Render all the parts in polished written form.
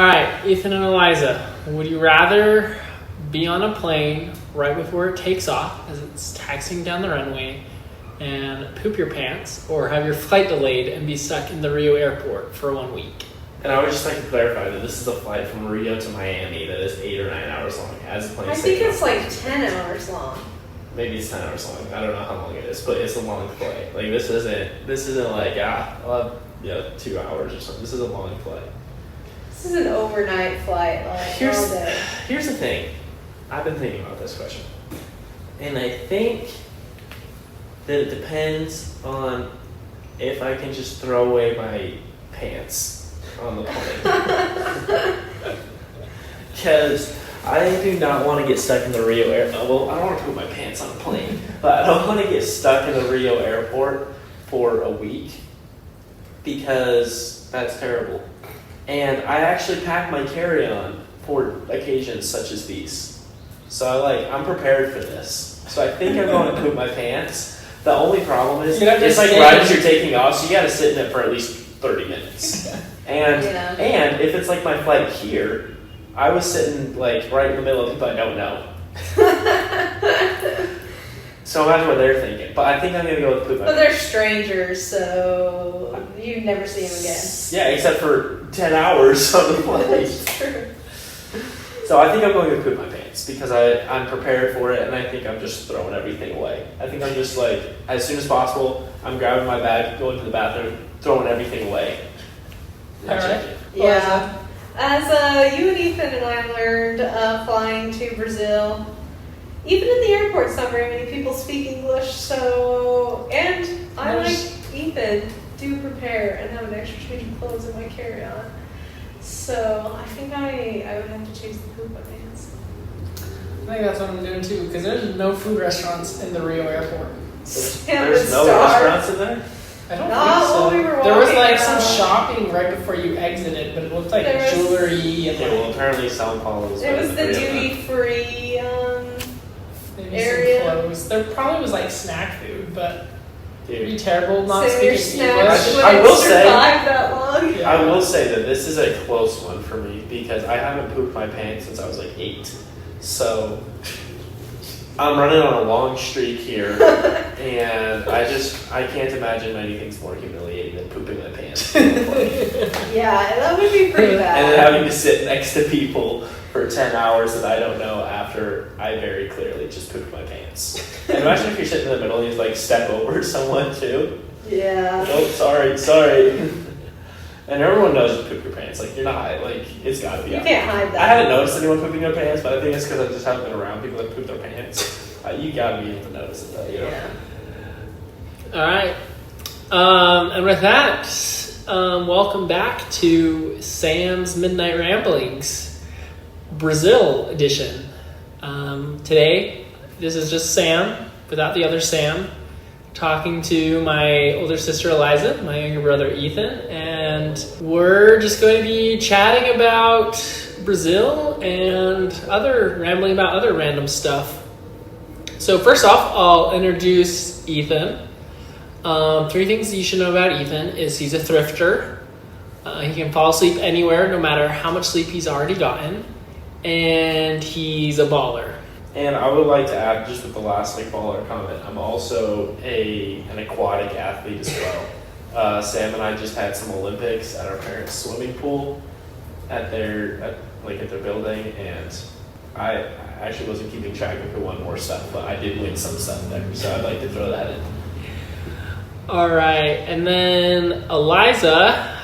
All right, Ethan and Eliza, would you rather be on a plane right before it takes off as it's taxiing down the runway and poop your pants, or have your flight delayed and be stuck in the Rio airport for 1 week? And I would just like to clarify that this is a flight from Rio to Miami that is 8 or 9 hours long. As the plane I think it's like 10 hours long. Maybe it's 10 hours long. I don't know how long it is, but it's a long flight. Like this isn't like I'll have 2 hours or something. This is a long flight. This is an overnight flight, like all day. Here's the thing. I've been thinking about this question, and I think that it depends on if I can just throw away my pants on the plane. Because I do not want to get stuck in the Rio airport. Well, I don't want to put my pants on a plane, but I don't want to get stuck in the Rio airport for a week because that's terrible. And I actually pack my carry-on for occasions such as these. So I'm prepared for this. So I think I'm going to poop my pants. The only problem is it's like right as you're taking off, so you got to sit in it for at least 30 minutes. And if it's like my flight here, I was sitting like right in the middle of people I don't know. So imagine what they're thinking. But I think I'm going to go with poop my pants. But they're strangers, so you never see them again. Yeah, except for 10 hours on the flight. That's true. So I think I'm going to poop my pants because I'm prepared for it, and I think I'm just throwing everything away. I think I'm just like, as soon as possible, I'm grabbing my bag, going to the bathroom, throwing everything away. All right. Yeah. As you and Ethan and I learned flying to Brazil, even in the airport, not very many people speak English. So, and I like Ethan, do prepare and have an extra change of clothes in my carry-on. So I think I would have to choose the poop my pants. I think that's what I'm doing too, because there's no food restaurants in the Rio airport. There's no restaurants in there? I don't think so. While we were there was like walking some shopping right before you exited, but it looked like jewelry and well, apparently Sao Paulo is. It was the duty-free maybe area. some clothes. There probably was like snack food, but it'd be terrible not So your speaking snacks English. I will say that long. Yeah. I will say that this is a close one for me because I haven't pooped my pants since I was like 8. So I'm running on a long streak here, and I can't imagine anything's more humiliating than pooping my pants. Yeah, that would be pretty bad. And then having to sit next to people for 10 hours that I don't know after I very clearly just pooped my pants. And imagine if you're sitting in the middle and you like step over someone too. Yeah. Oh, sorry. And everyone knows you poop your pants. Like, you're not, like, it's gotta be You out. can't hide that. I haven't noticed anyone pooping their pants, but I think it's because I just haven't been around people that poop their pants. You gotta be able to notice it, though, you know? Yeah. All right. And with that, welcome back to Sam's Midnight Ramblings, Brazil edition. Today, this is just Sam, without the other Sam, talking to my older sister Eliza, my younger brother Ethan, and we're just going to be chatting about Brazil and rambling about other random stuff. So first off, I'll introduce Ethan. 3 things you should know about Ethan is he's a thrifter. He can fall asleep anywhere, no matter how much sleep he's already gotten, and he's a baller. And I would like to add, just with the last baller comment, I'm also an aquatic athlete as well. Sam and I just had some Olympics at our parents' swimming pool at their building, and I actually wasn't keeping track of who won more stuff, but I did win some stuff there, so I'd like to throw that in. All right, and then Eliza,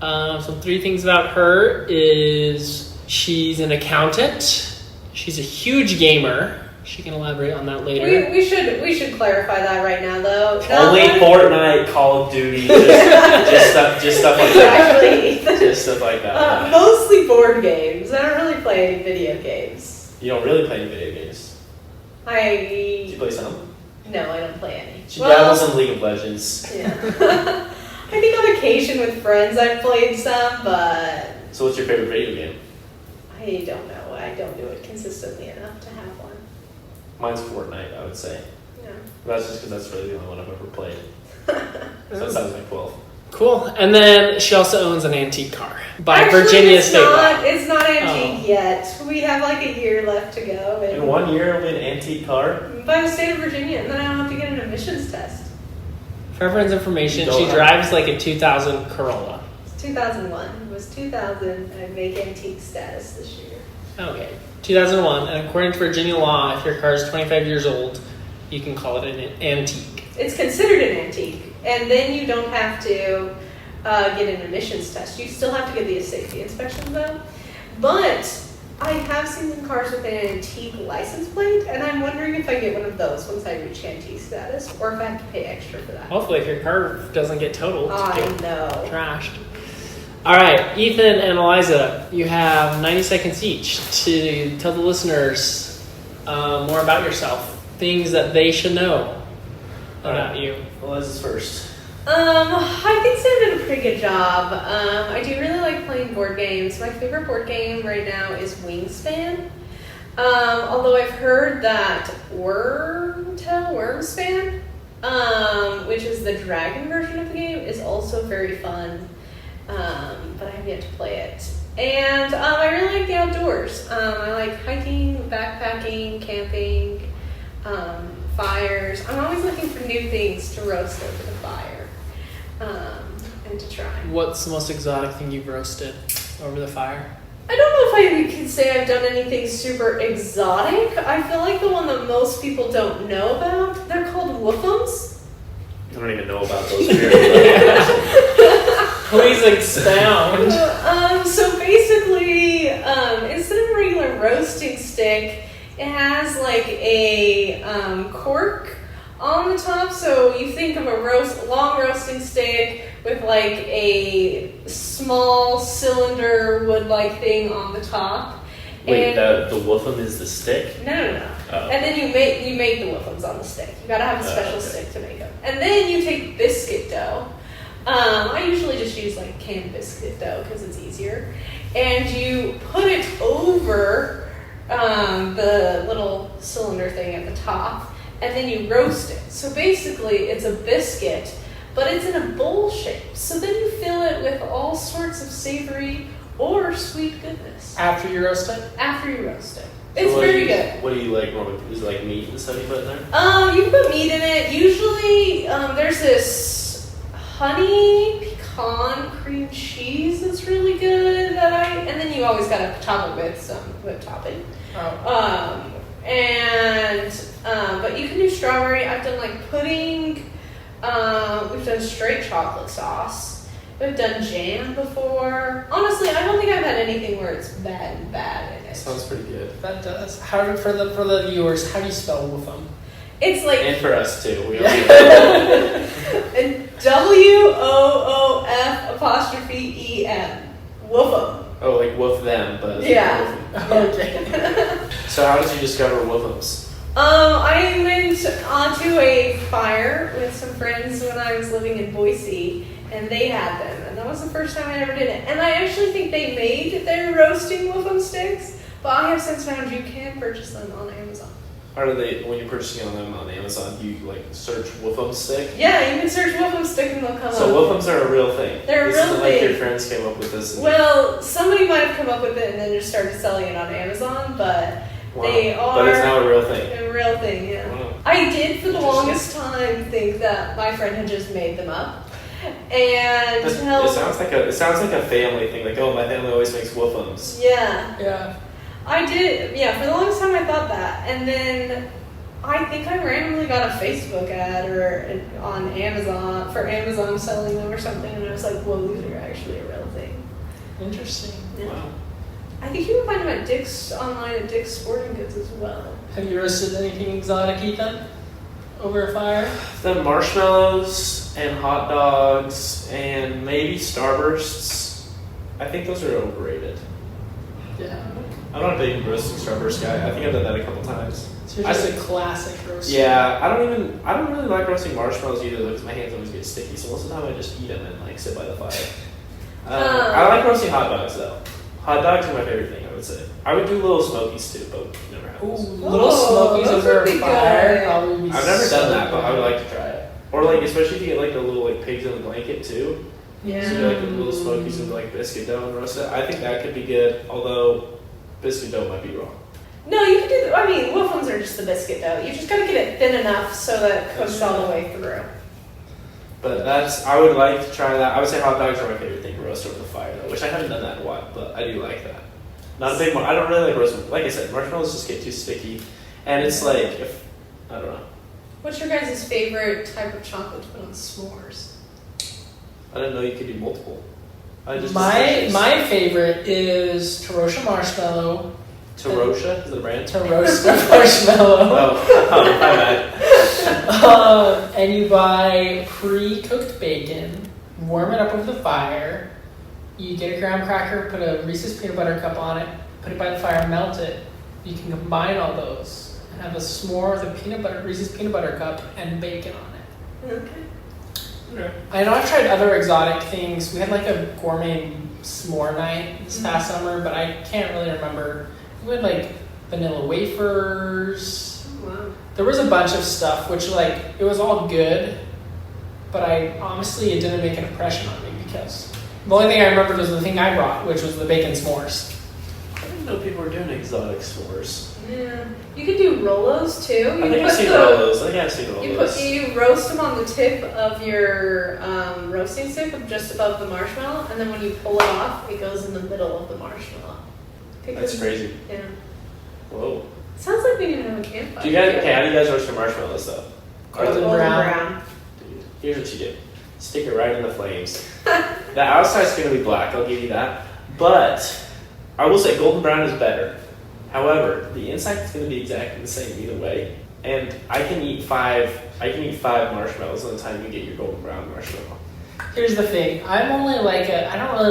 some 3 things about her is she's an accountant. She's a huge gamer. She can elaborate on that later. We should clarify that right now, though. Only Fortnite, Call of Duty, just stuff like that. Exactly. Just stuff like that. Mostly board games. I don't really play any video games. You don't really play any video games. Do you play some? No, I don't play any. She dabbles in League of Legends. Yeah. I think on occasion with friends I've played some, but... So what's your favorite video game? I don't know. I don't do it consistently enough to have one. Mine's Fortnite, I would say. Yeah. That's just because that's really the only one I've ever played. Since I was like 12. Cool. And then she also owns an antique car by Actually, Virginia it's State Law. It's not antique yet. We have like a year left to go. In 1 year, it'll be an antique car. By the state of Virginia, and then I don't have to get an emissions test. For everyone's information, Don't she have- drives like a 2000 Corolla. It's 2001. It was 2000, and I make antique status this year. Okay. 2001. And according to Virginia law, if your car is 25 years old, you can call it an antique. It's considered an antique, and then you don't have to get an emissions test. You still have to get the safety inspection though. But I have seen some cars with an antique license plate, and I'm wondering if I get one of those once I reach antique status, or if I have to pay extra for that. Hopefully, if your car doesn't get totaled, I get know. trashed. All right, Ethan and Eliza, you have 90 seconds each to tell the listeners more about yourself, things that they should know about you. Eliza's first. I think Sam did a pretty good job. I do really like playing board games. My favorite board game right now is Wingspan. Although I've heard that Wormspan, which is the dragon version of the game, is also very fun. But I have yet to play it. And I really like the outdoors. I like hiking, backpacking, camping, fires. I'm always looking for new things to roast over the fire. And to try. What's the most exotic thing you've roasted over the fire? I don't know if I can say I've done anything super exotic. I feel like the one that most people don't know about, they're called woofums. I don't even know about those. Please expound. So basically, instead of a regular roasting stick, it has like a cork on the top. So you think of a long roasting stick with like a small cylinder wood-like thing on the top. Wait, And the woofum is the stick? No. Oh. And then you make the woofums on the stick. You gotta have a special stick to make them. And then you take biscuit dough. I usually just use like canned biscuit dough because it's easier. And you put it over the little cylinder thing at the top, and then you roast it. So basically, it's a biscuit, but it's in a bowl shape. So then you fill it with all sorts of savory or sweet goodness After you roast it? after you roast it. So It's what do very you- good. What do you like normally? Is it like meat and stuff you put in there? You can put meat in it. Usually, there's this honey pecan cream cheese that's really good and then you always gotta top it with some whipped topping. Oh. But you can do strawberry. I've done like pudding. We've done straight chocolate sauce. We've done jam before. Honestly, I don't think I've had anything where it's bad in it. Sounds pretty good. That does. How for the viewers, how do you spell woofum? It's like And for us too. We WOOF''EM. Woofum. Oh, like woof them, but it's Yeah. woofum. Okay. So how did you discover woofums? I went onto a fire with some friends when I was living in Boise, and they had them, and that was the first time I ever did it. And I actually think they made their roasting woofum sticks, but I have since found you can purchase them on Amazon. How do they, when you're purchasing them on Amazon, you like search woofum stick? Yeah, you can search woofum stick and they'll come So up. woofums are a real thing. They're a this real isn't like thing. your friends came up with this. Well, somebody might have come up with it and then just started selling it on Amazon, but Wow. they are But it's now a real thing. a real thing, yeah. Wow. I did for the longest time think that my friend had just made them up. And It sounds like a family thing. Like, oh, my family always makes woofums. yeah, Yeah. I did. Yeah, for the longest time I thought that, and then I think I randomly got a Facebook ad or on Amazon for Amazon selling them or something, and I was like, whoa, these are actually a real thing. Interesting. Yeah. Wow. I think you can find them at Dick's online at Dick's Sporting Goods as well. Have you roasted anything exotic, Ethan? Over a fire? The marshmallows and hot dogs and maybe Starbursts. I think those are overrated. Yeah. I'm not a big roasting Starburst guy. I think I've done that a couple times. So you're just a classic roaster. Yeah, I don't really like roasting marshmallows either though, because my hands always get sticky. So most of the time I just eat them and like sit by the fire. I like roasting hot dogs though. Hot dogs are my favorite thing, I would say. I would do little smokies too, but never had Ooh, those. little Oh, smokies those over would a be fire. good. Probably be I've never so done that, but I would good. like to try it. Or like, especially if you get like the little like pigs in the blanket too. Yeah. So you like the little smokies with like biscuit dough and roast it. I think that could be good, although biscuit dough might be wrong. No, you can do. I mean, waffles are just the biscuit dough. You just gotta get it thin enough so that it cooks all the way through. But I would like to try that. I would say hot dogs are my favorite thing to roast over the fire, though, which I haven't done that in a while, but I do like that. Not a big one. I don't really like roast. Like I said, marshmallows just get too sticky, and it's like I don't know. What's your guys' favorite type of chocolate to put on s'mores? I didn't know you could do multiple. My favorite is Tarosha marshmallow. Tarosha is the brand. Tarosha marshmallow. Oh, my bad. And you buy pre-cooked bacon, warm it up over the fire. You get a graham cracker, put a Reese's peanut butter cup on it, put it by the fire, melt it. You can combine all those and have a s'more with a Reese's peanut butter cup and bacon on it. Okay. I know I've tried other exotic things. We had like a gourmet s'more night this past summer, but I can't really remember. We had like vanilla wafers. Oh, wow. There was a bunch of stuff, which like, it was all good, but it didn't make an impression on me because the only thing I remembered was the thing I brought, which was the bacon s'mores. I didn't know people were doing exotic s'mores. Yeah. You could do Rolos too. I think I've seen Rolos. You roast them on the tip of your roasting stick, just above the marshmallow, and then when you pull it off, it goes in the middle of the marshmallow. That's crazy. Yeah. Whoa. Sounds like we need to have a campfire. How do you guys roast your marshmallows though? Golden brown. Dude, here's what you do. Stick it right in the flames. The outside's going to be black, I'll give you that. But I will say golden brown is better. However, the inside is going to be exactly the same either way. And I can eat five marshmallows on the time you get your golden brown marshmallow. Here's the thing. I don't really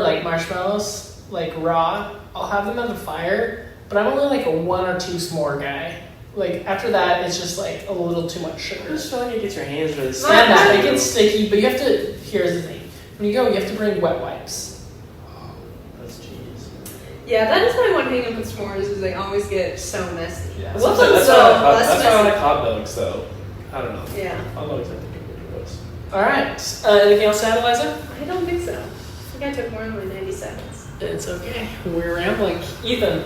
like marshmallows like raw. I'll have them on the fire, but I'm only like a 1 or 2 s'more guy. Like after that, it's just like a little too much sugar. I just feel like it gets your hands really sticky. And that, it gets sticky, but you have to, here's the thing. When you go, you have to bring wet wipes. Oh, that's genius. Yeah, that is my one hang up with s'mores is they always get so messy. Yeah, Waffles that's less why I like messy. hot dogs though. I don't know. Yeah. Hot dogs I think are good roast. Alright, anything else to add, Eliza? I don't think so. I think I took more than my 90 seconds. It's okay. We're rambling. Ethan,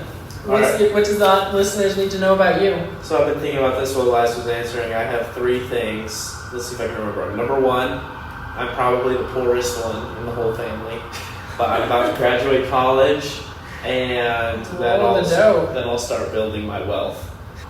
what Alright. does the listeners need to know about you? So I've been thinking about this while Eliza was answering. I have 3 things. Let's see if I can remember. Number 1, I'm probably the poorest one in the whole family. But I'm about to graduate college, and then I'll start building my wealth.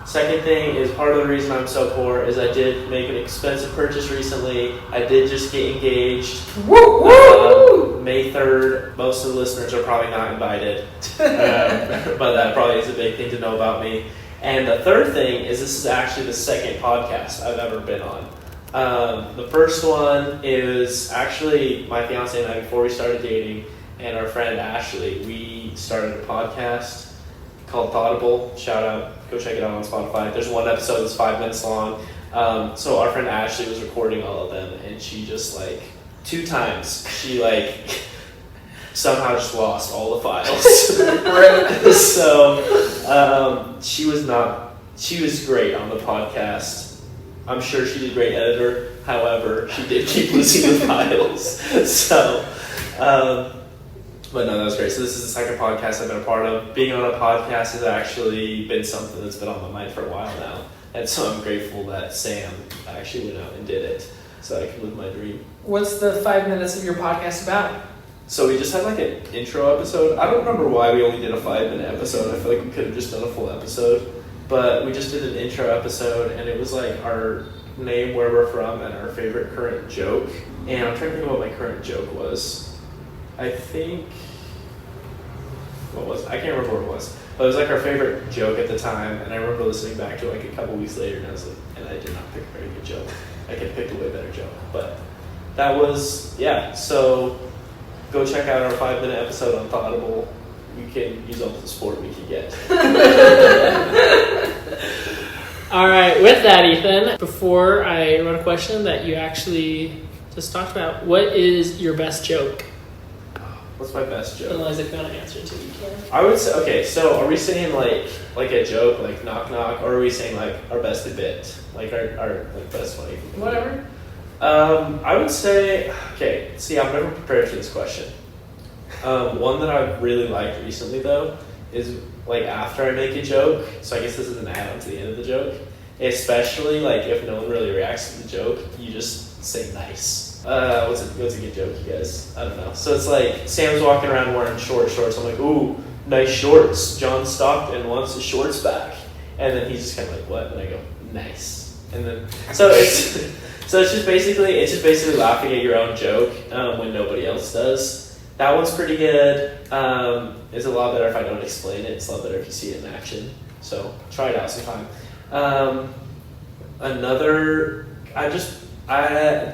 Second thing is part of the reason I'm so poor is I did make an expensive purchase recently. I did just get engaged. Woo, woo! May 3rd. Most of the listeners are probably not invited. But that probably is a big thing to know about me. And the third thing is this is actually the second podcast I've ever been on. The first one is actually my fiance and I before we started dating, and our friend Ashley. We started a podcast called Thoughtable. Shout out. Go check it out on Spotify. There's one episode that's 5 minutes long. So our friend Ashley was recording all of them, and she just 2 times she somehow just lost all the files. So she was great on the podcast. I'm sure she did a great editor. However, she did keep losing the files. So, but no, that was great. So this is the second podcast I've been a part of. Being on a podcast has actually been something that's been on my mind for a while now. And so I'm grateful that Sam actually went out and did it so I could live my dream. What's the 5 minutes of your podcast about? So we just had an intro episode. I don't remember why we only did a 5-minute episode. I feel like we could have just done a full episode. But we just did an intro episode, and it was our name, where we're from, and our favorite current joke. And I'm trying to think of what my current joke was. I think... What was it? I can't remember what it was. But it was our favorite joke at the time, and I remember listening back to it a couple weeks later, and I was and I did not pick a very good joke. I could have picked a way better joke. But that was, yeah. So go check out our 5-minute episode on Thoughtable. We can use all the support we can get. All right, with that, Ethan, before I wrote a question that you actually just talked about, what is your best joke? What's my best joke? Eliza, if you want to answer it too, you can. I would say, okay, so are we saying like a joke, knock knock, or are we saying our best bit, our best funny? Whatever. I would say, okay, see, I'm never prepared for this question. One that I've really liked recently, though, is like after I make a joke, so I guess this is an add-on to the end of the joke, especially like if no one really reacts to the joke, you just say nice. What's a good joke, you guys? I don't know. So it's like, Sam's walking around wearing shorts. I'm like, ooh, nice shorts. John Stockton wants his shorts back. And then he's just kind of like, what? And I go, nice. And then, so it's just basically laughing at your own joke when nobody else does. That one's pretty good. It's a lot better if I don't explain it. It's a lot better if you see it in action. So try it out sometime.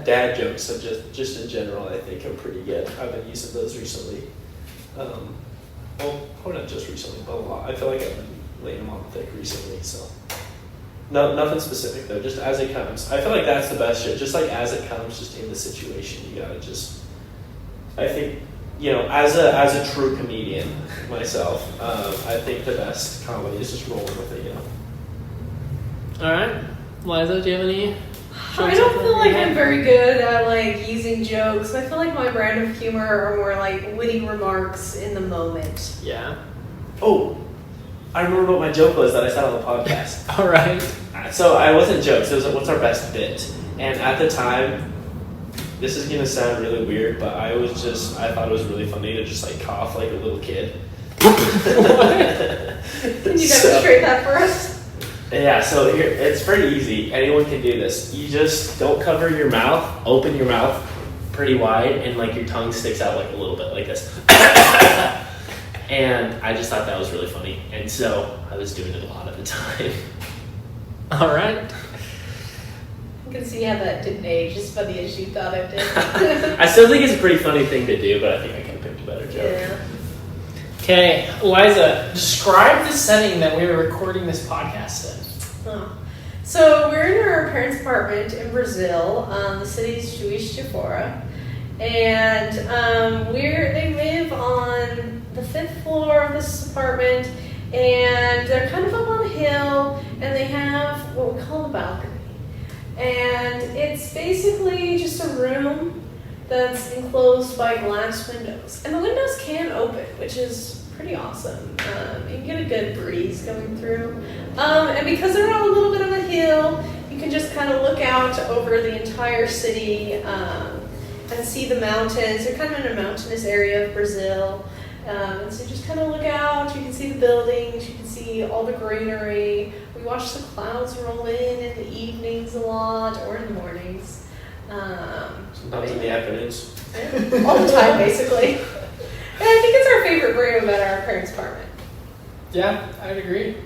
Dad jokes are just in general, I think, are pretty good. I've been using those recently. Well, probably not just recently, but a lot. I feel like I've been laying them on thick recently. So no, nothing specific though. Just as it comes. I feel like that's the best shit. Just like as it comes, just in the situation, you gotta just. I think. As a true comedian myself, I think the best comedy is just rolling with it, All right. Eliza, do you have any? I don't feel like I'm very good at like using jokes. I feel like my brand of humor are more like witty remarks in the moment. Yeah. Oh, I remember what my joke was that I said on the podcast. All right. So I wasn't jokes. It was what's our best bit, and at the time. This is gonna sound really weird, but I thought it was really funny to just like cough like a little kid. Can you demonstrate that for us? Yeah, so here, it's pretty easy. Anyone can do this. You just don't cover your mouth, open your mouth pretty wide, and like your tongue sticks out like a little bit like this. And I just thought that was really funny, and so I was doing it a lot at the time. All right. I can see how that didn't age as funny as you thought it did. I still think it's a pretty funny thing to do, but I think I could have picked a better joke. Yeah. Okay, Eliza, describe the setting that we were recording this podcast in. Oh. So we're in our parents' apartment in Brazil. The city's Juiz de Fora. And they live on the 5th floor of this apartment, and they're kind of up on a hill, and they have what we call a balcony. And it's basically just a room that's enclosed by glass windows. And the windows can open, which is pretty awesome. You can get a good breeze going through. And because they're on a little bit of a hill, you can just kind of look out over the entire city and see the mountains. They're kind of in a mountainous area of Brazil. And so you just kind of look out, you can see the buildings, you can see all the greenery. We watch the clouds roll in the evenings a lot, or in the mornings. Sometimes in the afternoons. All the time, basically. And I think it's our favorite room at our parents' apartment. Yeah, I'd agree.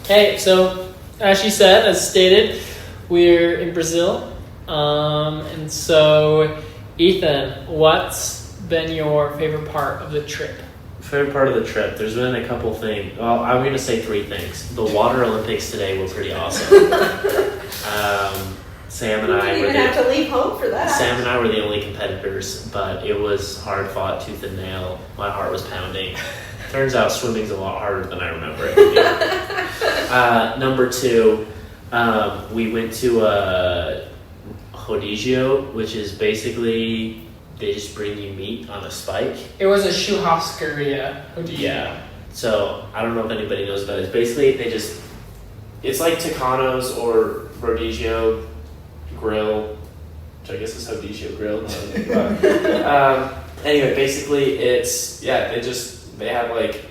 Okay, so as she said, as stated, we're in Brazil. And so, Ethan, what's been your favorite part of the trip? Favorite part of the trip? There's been a couple things. Well, I'm going to say 3 things. The Water Olympics today were pretty awesome. Sam and I You didn't even have to leave home for that. Sam and I were the only competitors, but it was hard fought, tooth and nail. My heart was pounding. Turns out swimming's a lot harder than I remember it to be. Number 2, we went to a rodízio, which is basically they just bring you meat on a spike. It was a churrascaria. Yeah. So I don't know if anybody knows about it. Basically, it's like Tucanos or rodízio grill, which I guess is rodízio grill. Anyway, basically they have like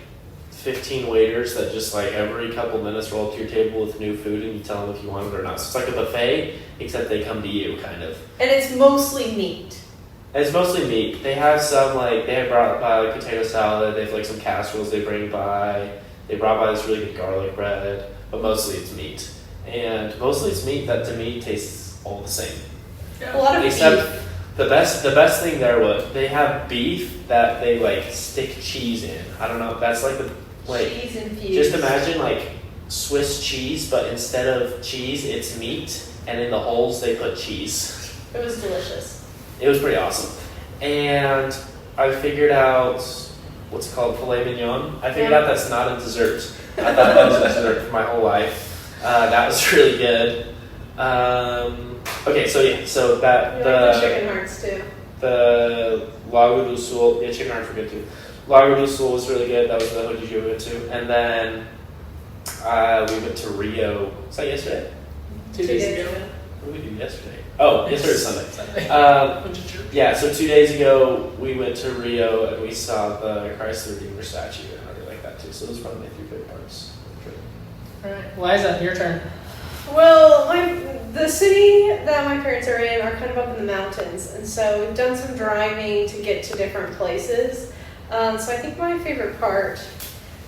15 waiters that just like every couple minutes roll up to your table with new food, and you tell them if you want it or not. So it's like a buffet, except they come to you, kind of. And it's mostly meat. It's mostly meat. They have some they have brought by like potato salad. They have like some casseroles they bring by. They brought by this really good garlic bread, but mostly it's meat. And mostly it's meat that to me tastes all the same. A lot of Except beef. the best thing there was they have beef that they like stick cheese in. I don't know. That's like Cheese infused. just imagine like Swiss cheese, but instead of cheese, it's meat, and in the holes they put cheese. It was delicious. It was pretty awesome. And I figured out what's it called, filet mignon. I figured out that's not a dessert. I thought that was a dessert for my whole life. That was really good. Okay, so that You like the chicken hearts too. the Lago do Sul, chicken hearts were good too. Lago do Sul was really good. That was the hotel we went to, and then we went to Rio. Was that yesterday? 2 days ago. What did we do yesterday? Oh, yesterday was Sunday. Sunday. Yeah, so 2 days ago we went to Rio and we saw the Christ the Redeemer statue, and I really like that too. So those were probably my 3 favorite parts. All right, Eliza, your turn. Well, the city that my parents are in are kind of up in the mountains, and so we've done some driving to get to different places. So I think my favorite part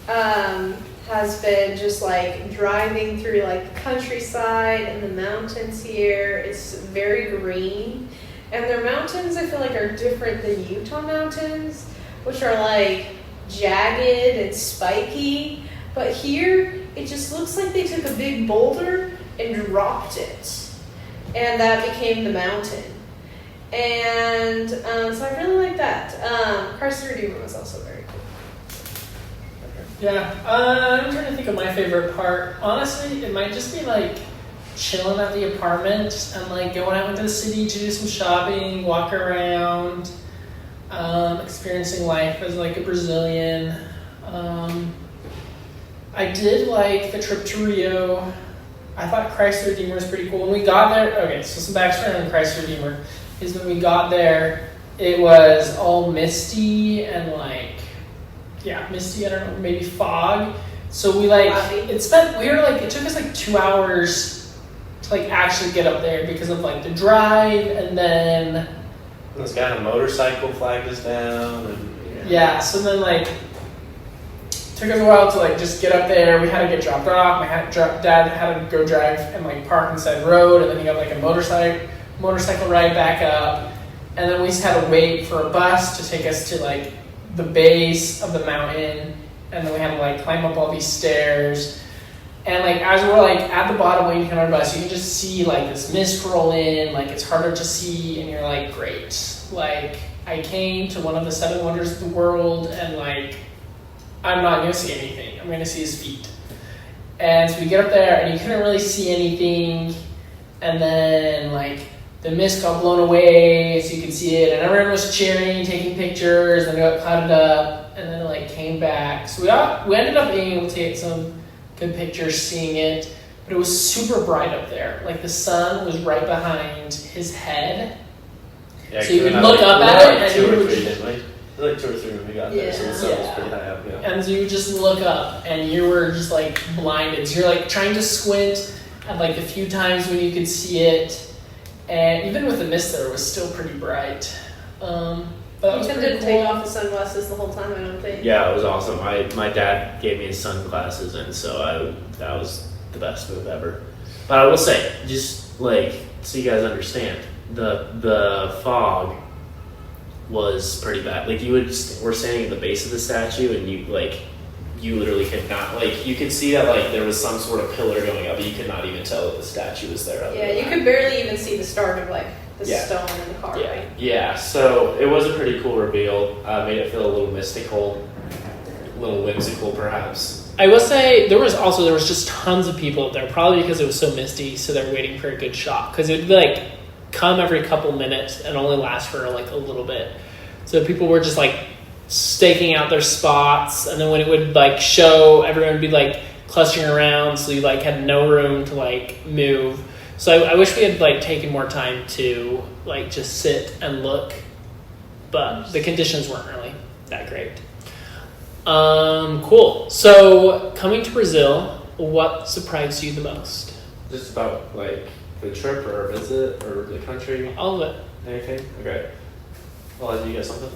has been just like driving through like the countryside and the mountains here. It's very green, and their mountains I feel like are different than Utah mountains, which are like jagged and spiky. But here, it just looks like they took a big boulder and dropped it, and that became the mountain. And so I really like that. Christ the Redeemer was also very cool. Yeah, I'm trying to think of my favorite part. Honestly, it might just be like chilling at the apartment and like going out into the city to do some shopping, walk around, experiencing life as like a Brazilian. I did like the trip to Rio. I thought Christ the Redeemer was pretty cool. When we got there, okay, so some backstory on Christ the Redeemer is when we got there, it was all misty and like, misty, I don't know, maybe fog. So we like, it took us like 2 hours to like actually get up there because of like the drive, and then this guy on a motorcycle flagged us down, and so then like took us a while to like just get up there. We had to get dropped off. My dad had to go drive and like park on the side of the road, and then he got like a motorcycle ride back up, and then we just had to wait for a bus to take us to like the base of the mountain, and then we had to like climb up all these stairs. And like as we're like at the bottom waiting for our bus, you can just see like this mist roll in, like it's harder to see, and you're like, great, like I came to one of the 7 wonders of the world, and like I'm not going to see anything. I'm going to see his feet. And so we get up there, and you couldn't really see anything. And then, like, the mist got blown away, so you could see it. And everyone was cheering, taking pictures, and it got clouded up. And then it, like, came back. So we ended up being able to take some good pictures seeing it. But it was super bright up there. Like, the sun was right behind his head. Yeah, so you could look up at it, and you would... Like 2 or 3 when we got there, so the sun was pretty high up. Yeah. And so you just look up, and you were just like blinded. So you're like trying to squint at like the few times when you could see it, and even with the mist there, it was still pretty bright. But that was didn't take off the sunglasses the whole time, I don't think. Yeah, it was awesome. My dad gave me his sunglasses, and so that was the best move ever. But I will say, just like so you guys understand, the fog was pretty bad. Like we're standing at the base of the statue, and you literally could not, like, you could see that like there was some sort of pillar going up, but you could not even tell that the statue was there. Yeah, you could barely even see the start of like the stone in the car, right? Yeah, so it was a pretty cool reveal. Made it feel a little mystical, a little whimsical perhaps. I will say there was just tons of people up there, probably because it was so misty, so they're waiting for a good shot, because it would like come every couple minutes and only last for like a little bit. So people were just like staking out their spots, and then when it would like show, everyone would be like clustering around, so you like had no room to like move. So I wish we had like taken more time to like just sit and look, but the conditions weren't really that great. Cool. So coming to Brazil, what surprised you the most? Just about like the trip or a visit or the country? All of it. Anything? Okay. Well, you got something?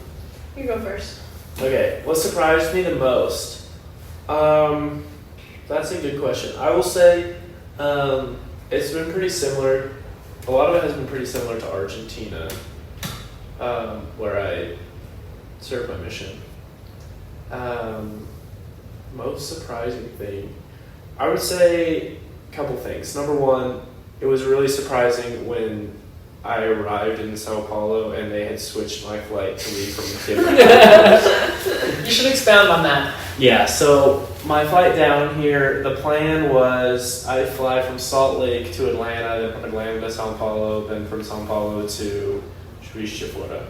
You go first. Okay. What surprised me the most? That's a good question. I will say it's been pretty similar. A lot of it has been pretty similar to Argentina, where I served my mission. Most surprising thing, I would say a couple things. Number one, it was really surprising when I arrived in Sao Paulo and they had switched my flight to leave from different countries. You should expound on that. Yeah, so my flight down here, the plan was I fly from Salt Lake to Atlanta, then from Atlanta to Sao Paulo, then from Sao Paulo to Juiz de Fora.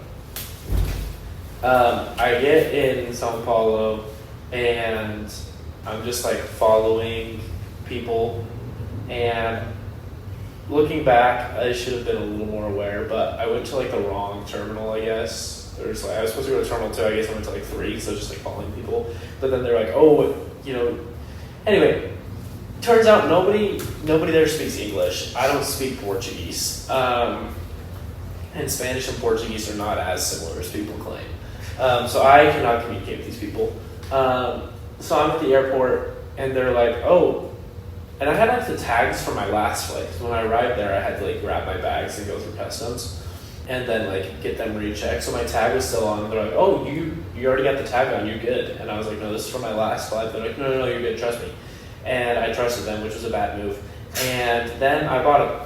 I get in Sao Paulo and I'm just like following people, and looking back, I should have been a little more aware, but I went to like the wrong terminal, I guess. There's like, I was supposed to go to terminal 2, I guess I went to like 3, so just like following people. But then they're like, oh, you know, anyway, turns out nobody there speaks English. I don't speak Portuguese. And Spanish and Portuguese are not as similar as people claim. So I cannot communicate with these people. So I'm at the airport, and they're like, oh, and I had like the tags for my last flight. When I arrived there, I had to like grab my bags and go through customs, and then like get them rechecked. So my tag was still on. And they're like, oh, you already got the tag on, you're good. And I was like, no, this is for my last flight. They're like, no, you're good, trust me. And I trusted them, which was a bad move. And then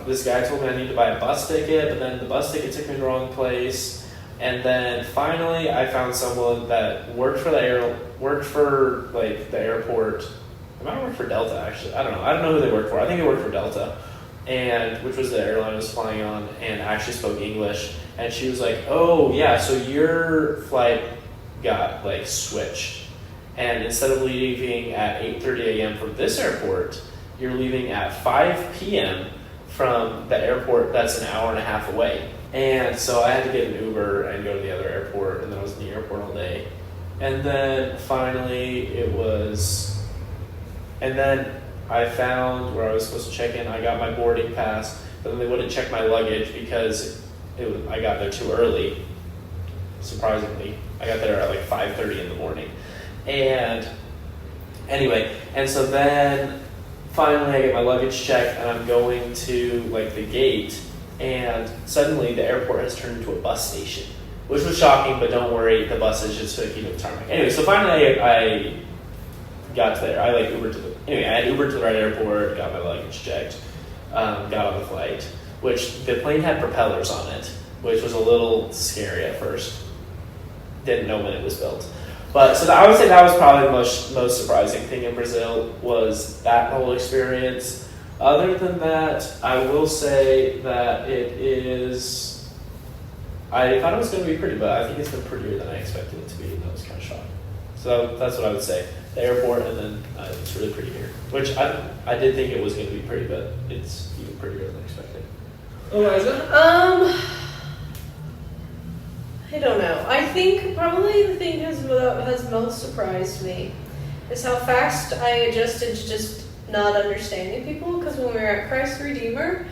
this guy told me I need to buy a bus ticket, but then the bus ticket took me to the wrong place. And then finally, I found someone that worked for the airport. It might work for Delta, actually. I don't know who they worked for. I think they worked for Delta, and which was the airline I was flying on, and actually spoke English. And she was like, "Oh yeah, so your flight got like switched, and instead of leaving at 8:30 a.m. from this airport, you're leaving at 5 p.m. from the airport that's an hour and a half away." And so I had to get an Uber and go to the other airport, and then I was in the airport all day. And then finally and then I found where I was supposed to check in. I got my boarding pass, but then they wouldn't check my luggage because I got there too early. Surprisingly, I got there at like 5:30 in the morning. And anyway, and so then finally I get my luggage checked, and I'm going to like the gate, and suddenly the airport has turned into a bus station, which was shocking, but don't worry, the buses just took you to the tarmac. Anyway, so finally I got there. I had Ubered to the right airport, got my luggage checked, got on the flight, which the plane had propellers on it, which was a little scary at first. Didn't know when it was built. But so I would say that was probably the most surprising thing in Brazil, was that whole experience. Other than that, I will say that I thought it was going to be pretty, but I think it's been prettier than I expected it to be, and I was kind of shocked. So that's what I would say. The airport, and then it's really pretty here. Which I did think it was going to be pretty, but it's even prettier than I expected. Eliza? I don't know. I think probably the thing that has most surprised me is how fast I adjusted to just not understanding people. Because when we were at Christ the Redeemer,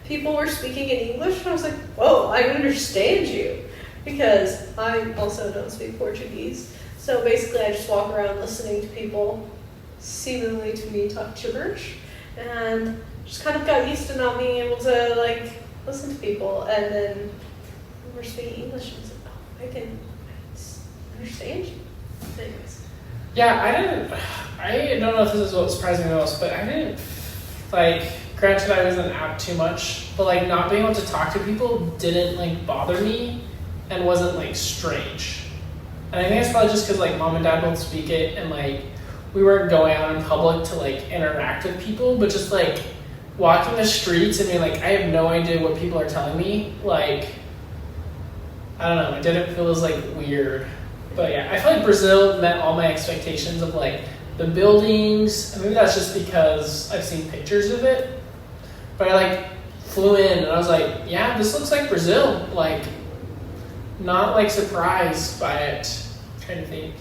people were speaking in English, and I was like, whoa, I understand you. Because I also don't speak Portuguese. So basically I just walk around listening to people, seemingly to me, talk gibberish. And just kind of got used to not being able to like listen to people. And then we were speaking English, and I was like, oh, I can understand you. Anyways. Yeah, I don't know if this is what surprised me the most, but I didn't, granted I wasn't out too much, but not being able to talk to people didn't bother me and wasn't strange. And I think it's probably just because mom and dad both speak it, and we weren't going out in public to interact with people, but just walking the streets and being I have no idea what people are telling me. I don't know, it didn't feel as weird. But yeah, I feel like Brazil met all my expectations of the buildings. And maybe that's just because I've seen pictures of it. But I flew in and I was yeah, this looks like Brazil. Not surprised by it. I'm trying to think.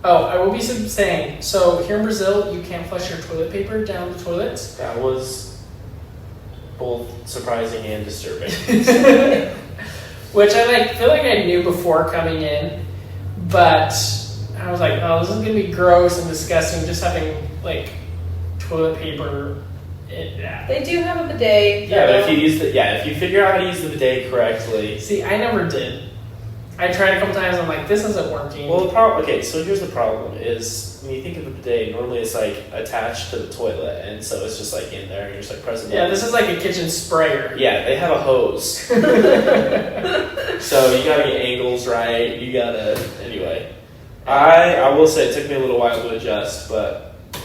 Oh, I will be saying, so here in Brazil, you can't flush your toilet paper down the toilets. That was both surprising and disturbing. Which I feel like I knew before coming in, but I was oh, this is gonna be gross and disgusting just having toilet paper. They do have a bidet. Yeah, but if you figure out how to use the bidet correctly. See, I never did. I tried a couple times. I'm this isn't working. Well, so here's the problem: is when you think of a bidet, normally it's attached to the toilet, and so it's just in there, and you're just pressing. Yeah, this is a kitchen sprayer. Yeah, they have a hose. So you gotta get angles right. You gotta anyway. I will say it took me a little while to adjust, but the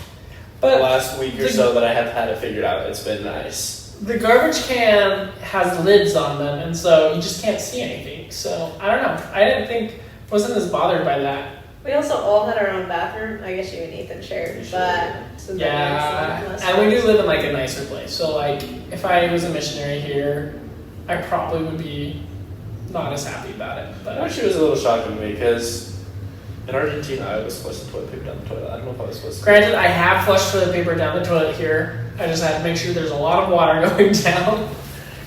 But last week or so that I have had it figured out, it's been nice. the garbage can has lids on them, and so you just can't see anything. So I don't know. Wasn't as bothered by that. We also all had our own bathroom. I guess you and Ethan shared, but so that Yeah, makes it less and we do nice. live in like a nicer place. So like, if I was a missionary here, I probably would be not as happy about it. But Actually, it was a little shocking to me because in Argentina, I was flushing toilet paper down the toilet. I don't know if I was supposed to. granted, I have flushed toilet paper down the toilet here. I just had to make sure there's a lot of water going down.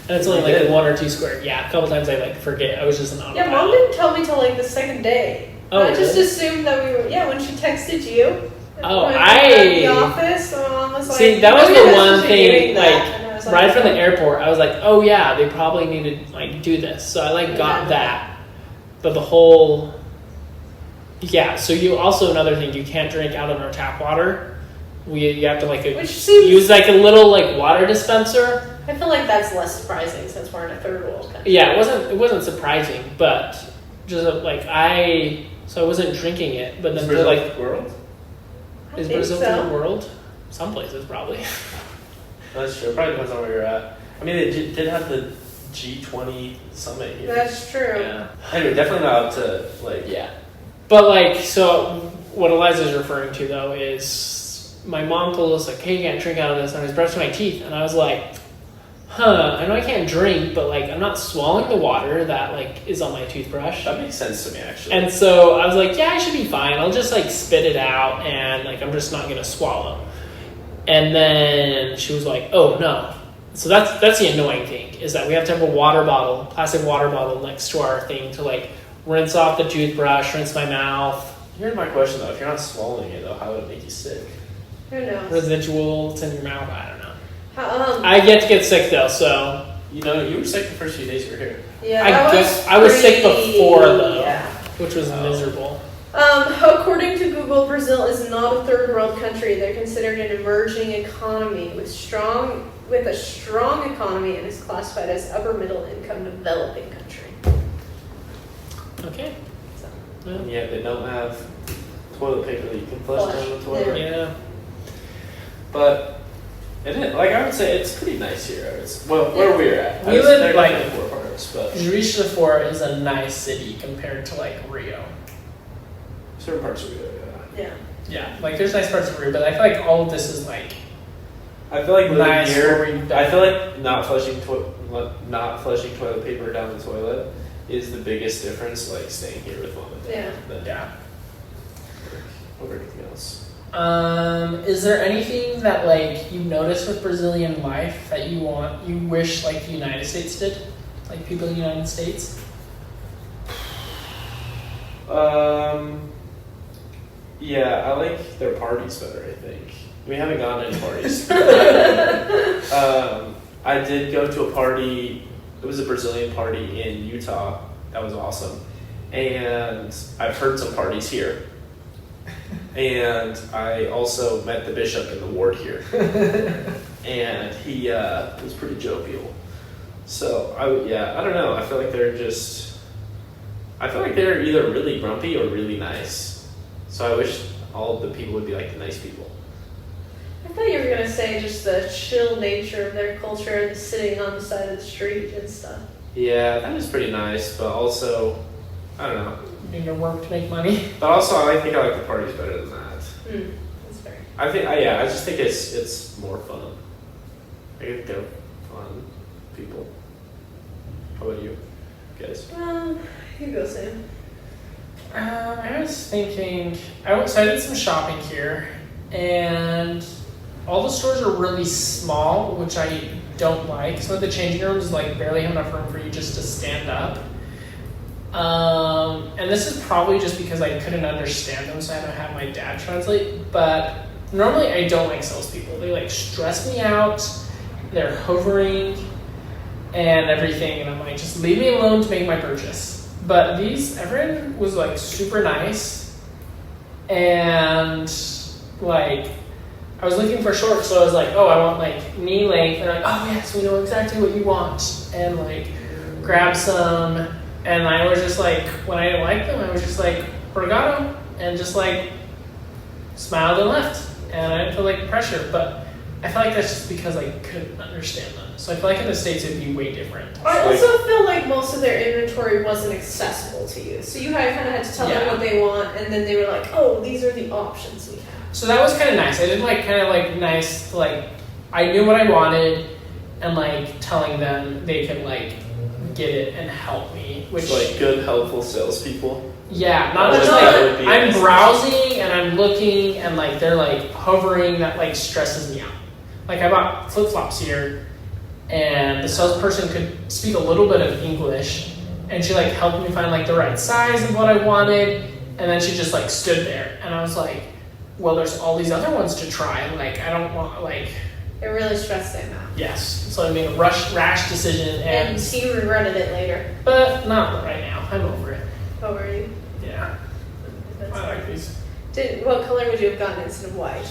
And it's only like 1 or 2 square. Yeah, a couple times I like forget. I was just an autopilot. Yeah, Mom didn't tell me till like the second day. Oh, I just really? assumed that we were. Yeah, when she texted you. Oh, when we were at the I- office. So Mom was like, See, that was "Oh, the yeah, one she's thing, doing that." like, And I was right from the airport, I was like, oh yeah, they probably need to like do this. So I like got Yeah. that. But the whole, yeah. So you also, another thing, you can't drink out of our tap water. You have to like Which seems- use like a little like water dispenser. I feel like that's less surprising since we're in a third world country. Yeah, it wasn't surprising, but just like I wasn't drinking it, but then they're like, world? I is think Brazil so. third world? Some places probably. That's true. It probably depends on where you're at. I mean, they did have the G20 summit here. That's true. Yeah. Anyway, definitely not up to like. Yeah. But like, so what Eliza's referring to though is my mom told us like, hey, you can't drink out of this, and I was brushing my teeth, and I was like, I know I can't drink, but like I'm not swallowing the water that like is on my toothbrush. That makes sense to me, actually. And so I was like, yeah, I should be fine. I'll just like spit it out, and like I'm just not gonna swallow. And then she was like, oh no. So that's the annoying thing, is that we have to have a water bottle, plastic water bottle next to our thing to like rinse off the toothbrush, rinse my mouth. Here's my question though: if you're not swallowing it, though, how would it make you sick? Who knows? Residuals in your mouth, I don't know. How, I get to get sick though, so You know, you were sick the first few days you were here. yeah, I was sick pretty- before though, Yeah. which was miserable. According to Google, Brazil is not a third world country. They're considered an emerging economy with a strong economy and is classified as upper middle income developing country. Okay. So, Yeah. And yet they don't have toilet paper that you can flush down the toilet. Yeah. But it is, like, I would say it's pretty nice here. It's where we're at. We live, there are like- definitely poor parts, but Juiz de Fora is a nice city compared to like Rio. certain parts of it. Yeah. yeah. Yeah, like there's nice parts of Rio, but I feel like all of this is like I feel like living nice here. where we've I feel like not flushing toilet paper down the toilet is the biggest difference. Like staying here with mom and dad. Yeah. Than yeah. over anything else. Is there anything that like you notice with Brazilian life that you wish like the United States did? Like people in the United States? Yeah, I like their parties better, I think. We haven't gone to any parties. I did go to a party. It was a Brazilian party in Utah. That was awesome. And I've heard some parties here. And I also met the bishop in the ward here. And he was pretty jovial. So, I don't know. I feel like they're either really grumpy or really nice. So I wish all of the people would be like the nice people. I thought you were gonna say just the chill nature of their culture, the sitting on the side of the street and stuff. Yeah, that is pretty nice, but also, I don't know. You need to work to make money. But also, I think I like the parties better than that. That's fair. I just think it's more fun. I think they're fun people. How about you guys? You go, Sam. I was thinking, so I did some shopping here, and all the stores are really small, which I don't like. Some of the changing rooms like barely have enough room for you just to stand up. And this is probably just because I couldn't understand them, so I had to have my dad translate. But normally I don't like salespeople. They like stress me out. They're hovering and everything, and I'm like, just leave me alone to make my purchase. But everyone was like super nice, and like I was looking for shorts, so I was like, oh, I want like knee length. They're like, oh yes, we know exactly what you want, and like grab some. And I was just like, when I didn't like them, I was just like, obrigado, and just like smiled and left. And I didn't feel like pressure, but I feel like that's just because I couldn't understand them. So I feel like in the States it'd be way different. I also feel like most of their inventory wasn't accessible to you. So you kind of had to tell them what they want, and then they were like, oh, these are the options we have. So that was kind of nice. I did like kind of like nice, like I knew what I wanted, and like telling them they could like get it and help me. Which it's like good, helpful salespeople. Yeah, not just like I'm browsing and I'm looking and like they're like hovering, that like stresses me out. Like I bought flip-flops here and the salesperson could speak a little bit of English and she like helped me find like the right size of what I wanted, and then she just like stood there and I was like, well, there's all these other ones to try, like I don't want like. It really stressed him out. Yes, so I made a rash decision and he regretted it later. But not right now, I'm over it. Over you? Yeah. I like these. What color would you have gotten instead of white?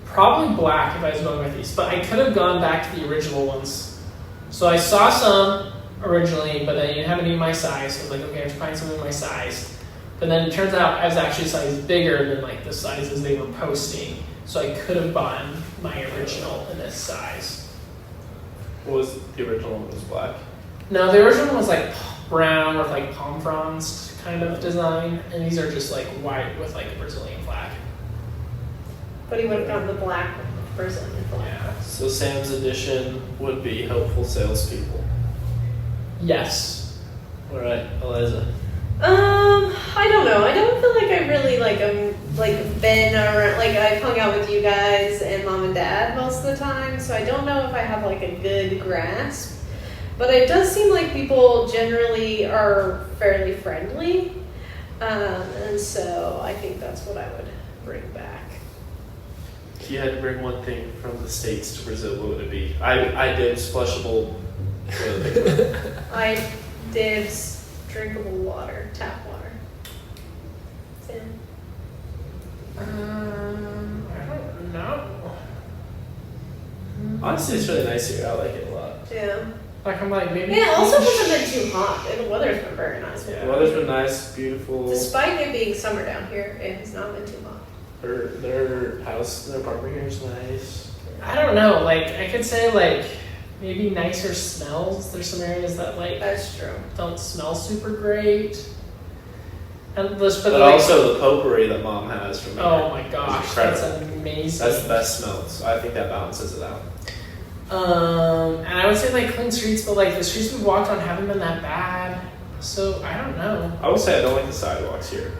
Probably black if I was going with these, but I could have gone back to the original ones. So I saw some originally, but they didn't have any in my size. So I was like, okay, I have to find something in my size. But then it turns out I was actually a size bigger than like the sizes they were posting. So I could have bought my original in this size. What was the original one? Was black? No, the original one was like brown with like palm fronds kind of design, and these are just like white with like a Brazilian flag. But he would have gotten the black with the Brazilian flag. Yeah. So Sam's edition would be helpful salespeople. Yes. All right, Eliza. I don't know. I don't feel like I really been around, like I've hung out with you guys and mom and dad most of the time, so I don't know if I have like a good grasp. But it does seem like people generally are fairly friendly, and so I think that's what I would bring back. If you had to bring one thing from the States to Brazil, what would it be? I dibs flushable toilet paper. I dibs drinkable water, tap water. Sam? I don't know. Honestly, it's really nice here. I like it a lot. Yeah. Like I'm like maybe. Yeah, it also hasn't been too hot. The weather's been very nice. Yeah. The weather's been nice, beautiful. Despite it being summer down here, it has not been too hot. Their house, their apartment here is nice. I don't know. Like I could say like maybe nicer smells. There's some areas that like That's true. don't smell super great. And But like, also the potpourri that mom has from here. oh my gosh, incredible. that's amazing. That's the best smell. So I think that balances it out. And I would say like clean streets, but like the streets we walked on haven't been that bad. So I don't know. I would say I don't like the sidewalks here.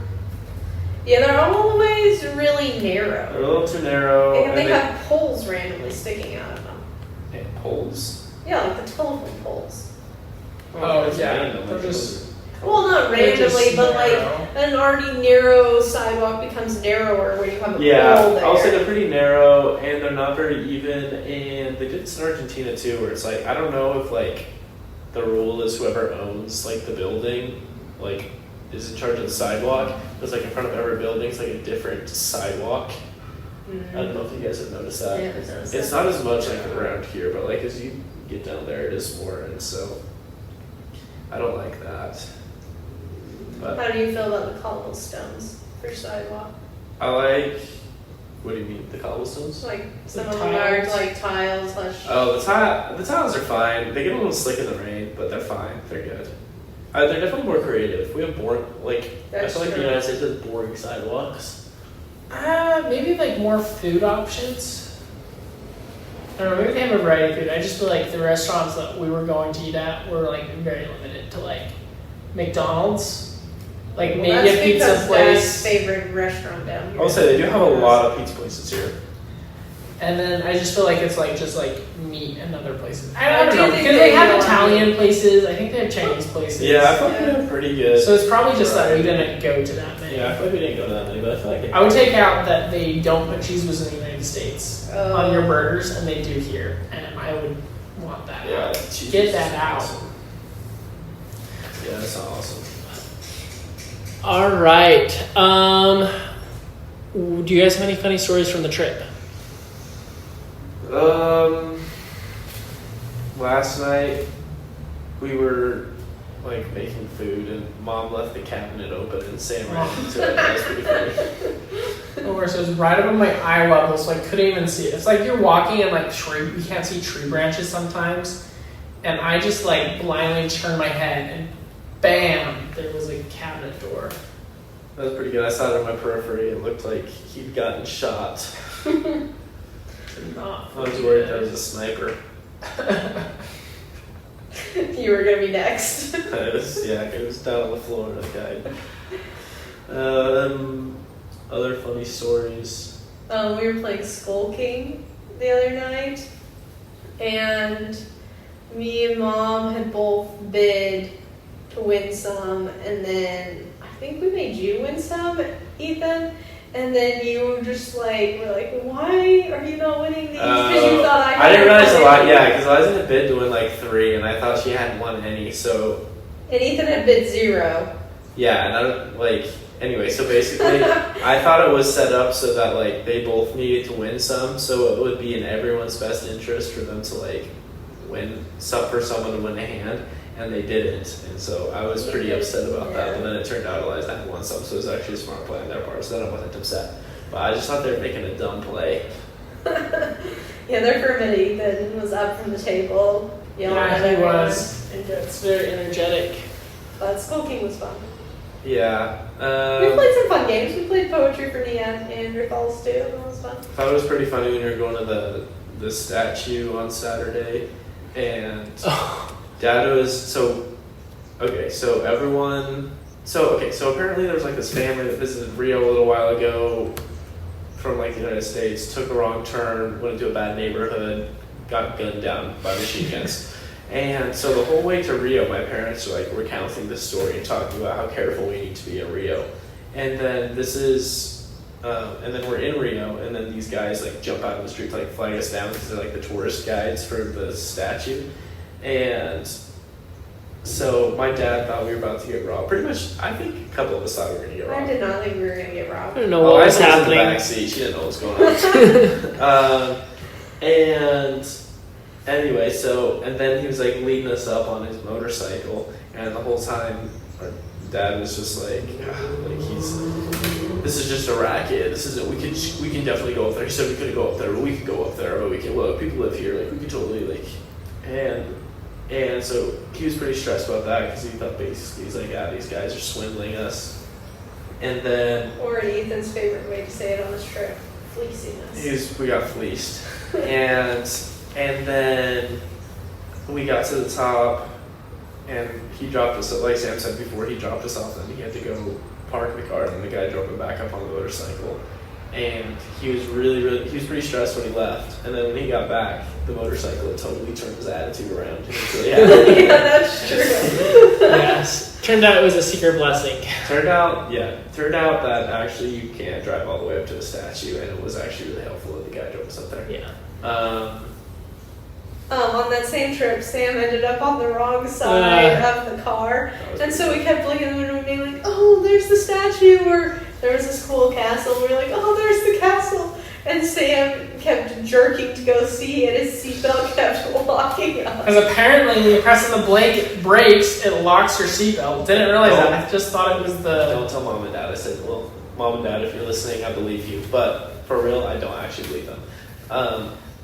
Yeah, they're always really narrow. They're a little too narrow. And they have poles randomly sticking out of them. And poles. Yeah, like the telephone poles. Oh, It's yeah. random, They're like, just- Well, not They're just randomly, but narrow. like an already narrow sidewalk becomes narrower when you have a pole Yeah, there. I would say they're pretty narrow and they're not very even. And they did this in Argentina too, where it's like I don't know if like the rule is whoever owns like the building like is in charge of the sidewalk. It's like in front of every building, it's like a different sidewalk. Mhm. I don't know if you guys have noticed that. Yeah, I've noticed It's that. not as much like around here, but like as you get down there, it is more, and so I don't like that. But How do you feel about the cobblestones for sidewalk? I like. What do you mean, the cobblestones? Like some The of them are tiles? like tiles slash. Oh, the tiles are fine. They get a little slick in the rain, but they're fine. They're good. They're definitely more creative. We have boring, like That's I feel like true. the United States has boring sidewalks. Maybe like more food options. I don't know, maybe they have a variety of food. I just feel like the restaurants that we were going to eat at were like very limited to like McDonald's. Like Well, maybe that's a pizza because place. Dad's favorite restaurant down here. I will say they do have a lot of pizza places here. And then I just feel like it's like just like meat and other places. I I don't do know think because they they have do a lot of Italian places. I think they have Chinese places. Yeah, I feel like they're pretty good. So it's probably just that we didn't go to that many. Yeah, I feel like we didn't go to that many, but I feel like I would take out that they don't put cheese whiz in the United States Oh. on your burgers, and they do here, and I would want that. Yeah, out. cheese Get is that out. awesome. Yeah, that's not awesome. All right. Do you guys have any funny stories from the trip? Last night we were like making food, and Mom left the cabinet open, and Sam ran into it. That was pretty funny. The worst, it was right above my eye level, so I couldn't even see it. It's like you're walking and like you can't see tree branches sometimes, and I just like blindly turned my head and bam, there was a cabinet door. That was pretty good. I saw it on my periphery. It looked like he'd gotten shot. Not I was worried there was a sniper. You were gonna be next. It was down on the floor and I died. Other funny stories. We were playing Skull King the other night, and me and Mom had both bid to win some, and then I think we made you win some, Ethan. And then you were just like, we're like, why are you not winning these? Because you thought I didn't realize a lot, because I was in a bid to win like 3, and I thought she hadn't won any, so. And Ethan had bid 0. Yeah, and anyway, so basically, I thought it was set up so that like they both needed to win some, so it would be in everyone's best interest for them to like win some for someone to win a hand. And they didn't, and so I was pretty upset about that. But then it turned out Eliza had won some, so it was actually a smart play on their part. So then I wasn't upset. But I just thought they were making a dumb play. Yeah, their permit Ethan was up from the table, yelling at he everyone. was. It's very energetic. But Skull King was fun. Yeah. We played some fun games. We played poetry for Neanderthals too. That was fun. I thought it was pretty funny when you were going to the statue on Saturday, and. Dad was so apparently there was like this family that visited Rio a little while ago from like the United States, took a wrong turn, went into a bad neighborhood, got gunned down by machine guns. And so the whole way to Rio, my parents were like recounting this story and talking about how careful we need to be in Rio. And then and then we're in Rio, and then these guys like jump out of the street to like flag us down because they're like the tourist guides for the statue. And so my dad thought we were about to get robbed. Pretty much, I think a couple of us thought we were going to get robbed. I did not think we were going to get robbed. I don't know what was happening. In the back seat. She didn't know what was going on. And anyway, and then he was like leading us up on his motorcycle, and the whole time our dad was just like this is just a racket. This isn't. We can definitely go up there. He said we couldn't go up there, but we could go up there. But we can. Well, people live here. Like we could totally like And so he was pretty stressed about that because he thought basically he's like, these guys are swindling us. And then or Ethan's favorite way to say it on this trip, fleecing us. We got fleeced. and then we got to the top, and he dropped us, like Sam said before, he dropped us off, and he had to go park the car, and then the guy drove him back up on the motorcycle. And he was pretty stressed when he left. And then when he got back, the motorcycle totally turned his attitude around. He was really happy. Yeah, that's true. Yes. Turned out it was a secret blessing. Turned out that actually you can't drive all the way up to the statue, and it was actually really helpful that the guy drove us up there. Yeah. On that same trip, Sam ended up on the wrong side of the car. And so we kept looking at the window and being like, oh, there's the statue, or there was this cool castle. We were like, oh, there's the castle. And Sam kept jerking to go see, and his seatbelt kept locking up. Because apparently when you press on the brakes, it locks your seatbelt. Didn't realize that. I just thought it was the... Don't tell Mom and Dad. I said, well, Mom and Dad, if you're listening, I believe you. But for real, I don't actually believe them.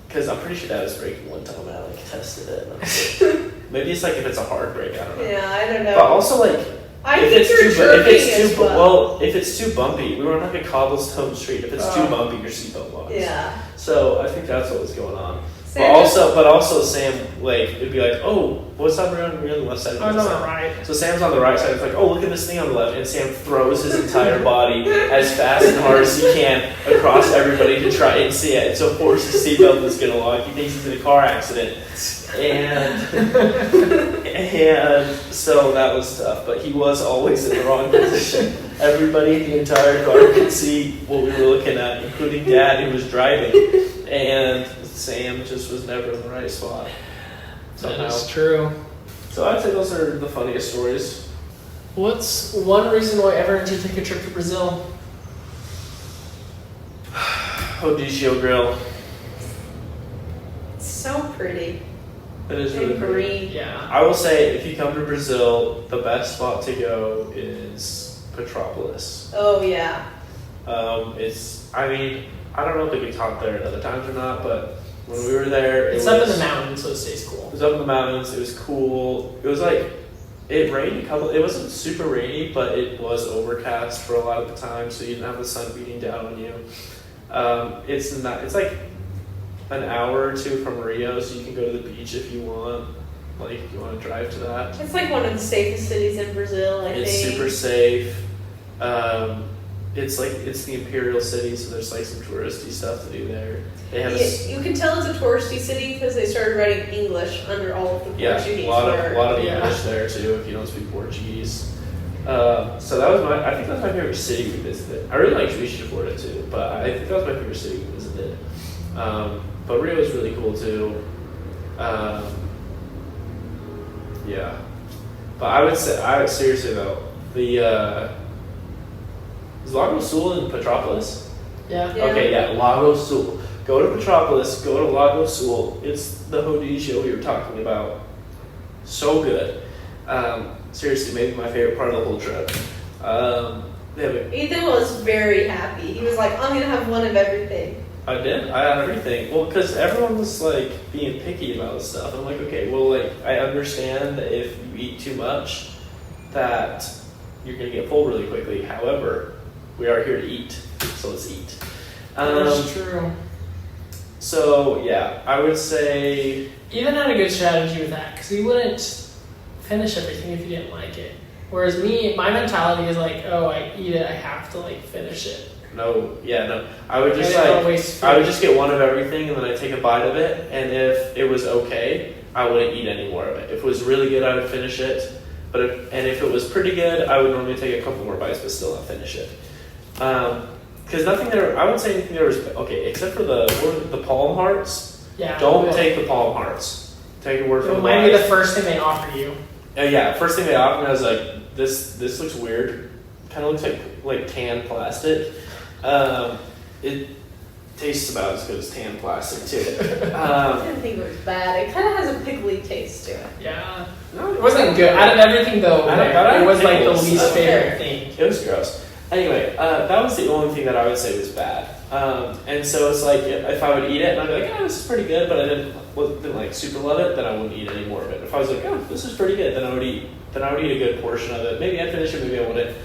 Because I'm pretty sure Dad was braking one time, and I tested it. Maybe it's like if it's a hard brake, I don't know. Yeah, I don't know. But also if it's too bumpy, we were on like a cobblestone street. If it's too bumpy, your seatbelt locks. Yeah. So I think that's what was going on. But also Sam, like, it'd be like, oh, what's up? We're on the left side. I was on the right. So Sam's on the right side. It's like, oh, look at this thing on the left. And Sam throws his entire body as fast and hard as he can across everybody to try and see it. So of course his seatbelt is going to lock. He thinks he's in a car accident. And so that was tough. But he was always in the wrong position. Everybody in the entire car could see what we were looking at, including Dad, who was driving. And Sam just was never in the right spot. Somehow. That's true. So I'd say those are the funniest stories. What's one reason why everyone should take a trip to Brazil? Rodizio Grill. So pretty. It is really And pretty. green. Yeah. I will say, if you come to Brazil, the best spot to go is Petropolis. Oh yeah. I mean, I don't know if they get taught there at other times or not, but when we were there, It's up in the mountains, so it stays cool. It was up in the mountains. It was cool. It was like, it rained a couple. It wasn't super rainy, but it was overcast for a lot of the time, so you didn't have the sun beating down on you. It's not. It's like an hour or two from Rio, so you can go to the beach if you want. Like, if you want to drive to that. It's like one of the safest cities in Brazil, I It's think. super safe. It's the imperial city, so there's like some touristy stuff to do there. They have You can tell it's a touristy city because they started writing English under all of the Portuguese a lot of Yeah. English there too if you don't speak Portuguese. So that was I think that's my favorite city we visited. I really like Swiftie, Florida too, but I think that was my favorite city we visited. But Rio was really cool too. Yeah, but I would seriously though, is Lago Sul in Petropolis? Yeah. Yeah. Okay, yeah, Lago Sul. Go to Petropolis, go to Lago Sul. It's the rodizio we were talking about. So good. Seriously, maybe my favorite part of the whole trip. They have Ethan was very happy. He was like, I'm going to have one of everything. I did. I had everything. Well, because everyone was like being picky about stuff. I'm like, okay, well, like I understand that if you eat too much, that you're gonna get full really quickly. However, we are here to eat, so let's eat. That's true. So yeah, I would say Ethan had a good strategy with that because he wouldn't finish everything if he didn't like it. Whereas me, my mentality is like, oh, I eat it, I have to like finish it. no. I would just I always I would just get one of everything and then I'd take a bite of it. And if it was okay, I wouldn't eat any more of it. If it was really good, I would finish it. But if it was pretty good, I would normally take a couple more bites, but still not finish it. Because nothing there, I wouldn't say anything there was okay, except for the palm hearts. Yeah. Don't take the palm hearts. Take a word from It the might be wise. the first thing they offer you. Yeah, first thing they offered me, I was like, this looks weird. Kind of looks like tan plastic. It tastes about as good as tan plastic too. I didn't think it was bad. It kind of has a pickly taste to it. Yeah. No, It wasn't good. Out of everything though, it was like the pickles. least Okay. favorite thing. It was gross. Anyway, that was the only thing that I would say was bad. And so it's like if I would eat it and I'd be like, oh, this is pretty good, but I didn't like super love it, then I wouldn't eat any more of it. If I was like, oh, this is pretty good, then I would eat a good portion of it. Maybe I'd finish it, maybe I wouldn't.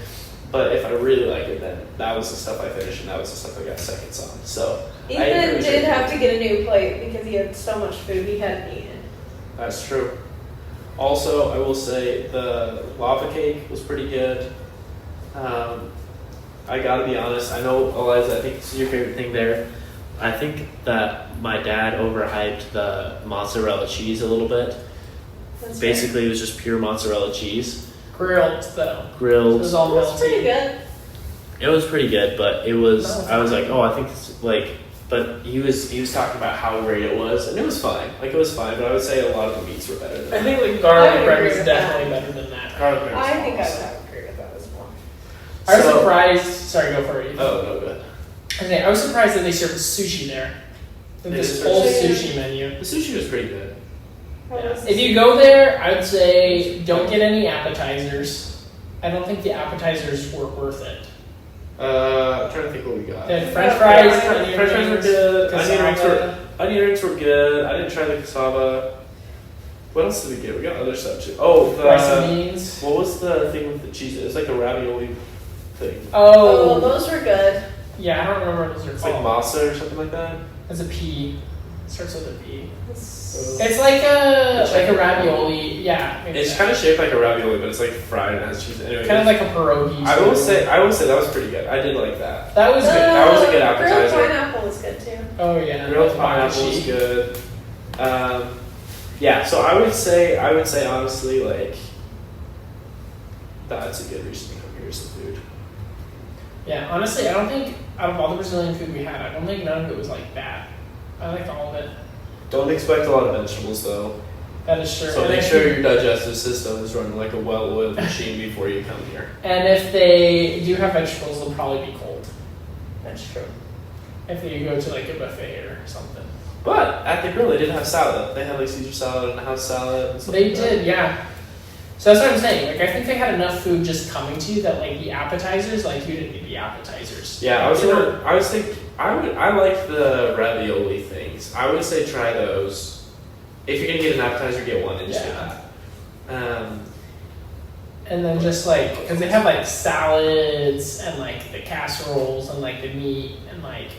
But if I really like it, then that was the stuff I finished, and that was the stuff I got seconds on. So Ethan did have to get a new plate because he had so much food he hadn't eaten. That's true. Also, I will say the lava cake was pretty good. I gotta be honest, I know, Eliza, I think this is your favorite thing there. I think that my dad overhyped the mozzarella cheese a little bit. That's Basically, it was just pure mozzarella cheese. Grilled though. Grilled. It was all fair. It was pretty melty. good. It was pretty good, but it was, Oh, I was fine. like, oh, I think it's like, but he was talking about how great it was, and it was fine. Like, it was fine, but I would say a lot of the meats were better than I think like I garlic would bread agree is with definitely better than that. garlic bread. I think I was would awesome. have agreed with that as well. I was So- surprised. Sorry, go for it. Oh, no good. I was surprised that they served sushi there. Like They this did whole serve sushi menu. The sushi was pretty good. Yeah. If you go there, I would say don't get any appetizers. I don't think the appetizers were worth it. I'm trying to think what we got. They had French fries, onion French fries were rings, good. cassava. Onion rings were good. I didn't try the cassava. What else did we get? We got other stuff too. Oh, Rice and beans. what was the thing with the cheese? It was like a ravioli thing. Oh, Oh, those were good. yeah, I don't remember what those are It's like called. masa or something like that. It's a P. Starts with a P. It's- It's like a ravioli. Yeah. maybe It's that. kind of shaped like a ravioli, but it's like fried and has cheese. Anyway, Kind of like a pierogi. I will too. say that was pretty good. I did like that. That was good. That was a good appetizer. Grilled pineapple was good too. Oh yeah. Grilled pineapple was good. Yeah, so I would say honestly, like, that's a good reason to come here is the food. Yeah, honestly, I don't think out of all the Brazilian food we had, I don't think none of it was like bad. I liked all of it. Don't expect a lot of vegetables though. That is true. So And make if sure you- your digestive system is running like a well-oiled machine before you come here. And if they do have vegetables, they'll probably be cold. That's true. If you go to like a buffet or something. But at the grill, they did have salad. They had like Caesar salad and house salad and stuff They like that. did, yeah. So that's what I'm saying. Like, I think they had enough food just coming to you that, like, the appetizers, like, you didn't need the appetizers. Yeah, I like the ravioli things. I would say try those. If you're gonna get an appetizer, get one and just get that. And then just, like, because they have, like, salads and, like, the casseroles and, like, the meat and, like,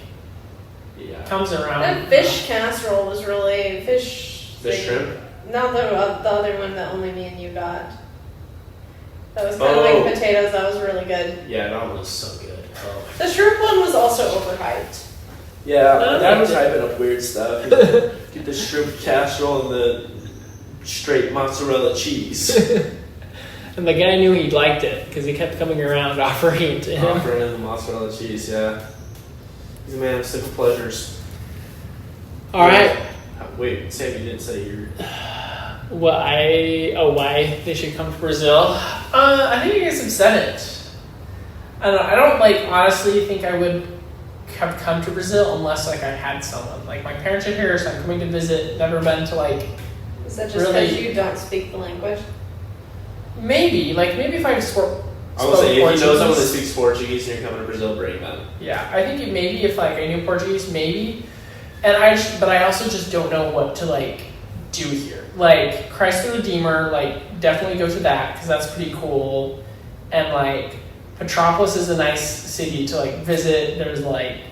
comes around. That fish casserole was really fish. The shrimp? No, the other one that only me and you got. That was kind of like potatoes. That was really good. Yeah, that one was so good. Oh. The shrimp one was also overhyped. Yeah, that was hyping up weird stuff. Get the shrimp casserole and the straight mozzarella cheese. And the guy knew he liked it because he kept coming around offering it to him. Offering him the mozzarella cheese, yeah. He's a man of simple pleasures. All right. Wait, Sam, you didn't say your... Why they should come to Brazil? I think you guys have said it. I don't like honestly think I would have come to Brazil unless like I had someone. Like my parents are here, so I'm coming to visit. Never been to like. Is that just because you don't speak the language? Maybe if I spoke. I would say if you know someone that speaks Portuguese and you're coming to Brazil, bring them. Yeah, I think maybe if like I knew Portuguese, maybe. But I also just don't know what to like do here. Like Christ the Redeemer, like definitely go to that because that's pretty cool. And like Petropolis is a nice city to like visit. There's like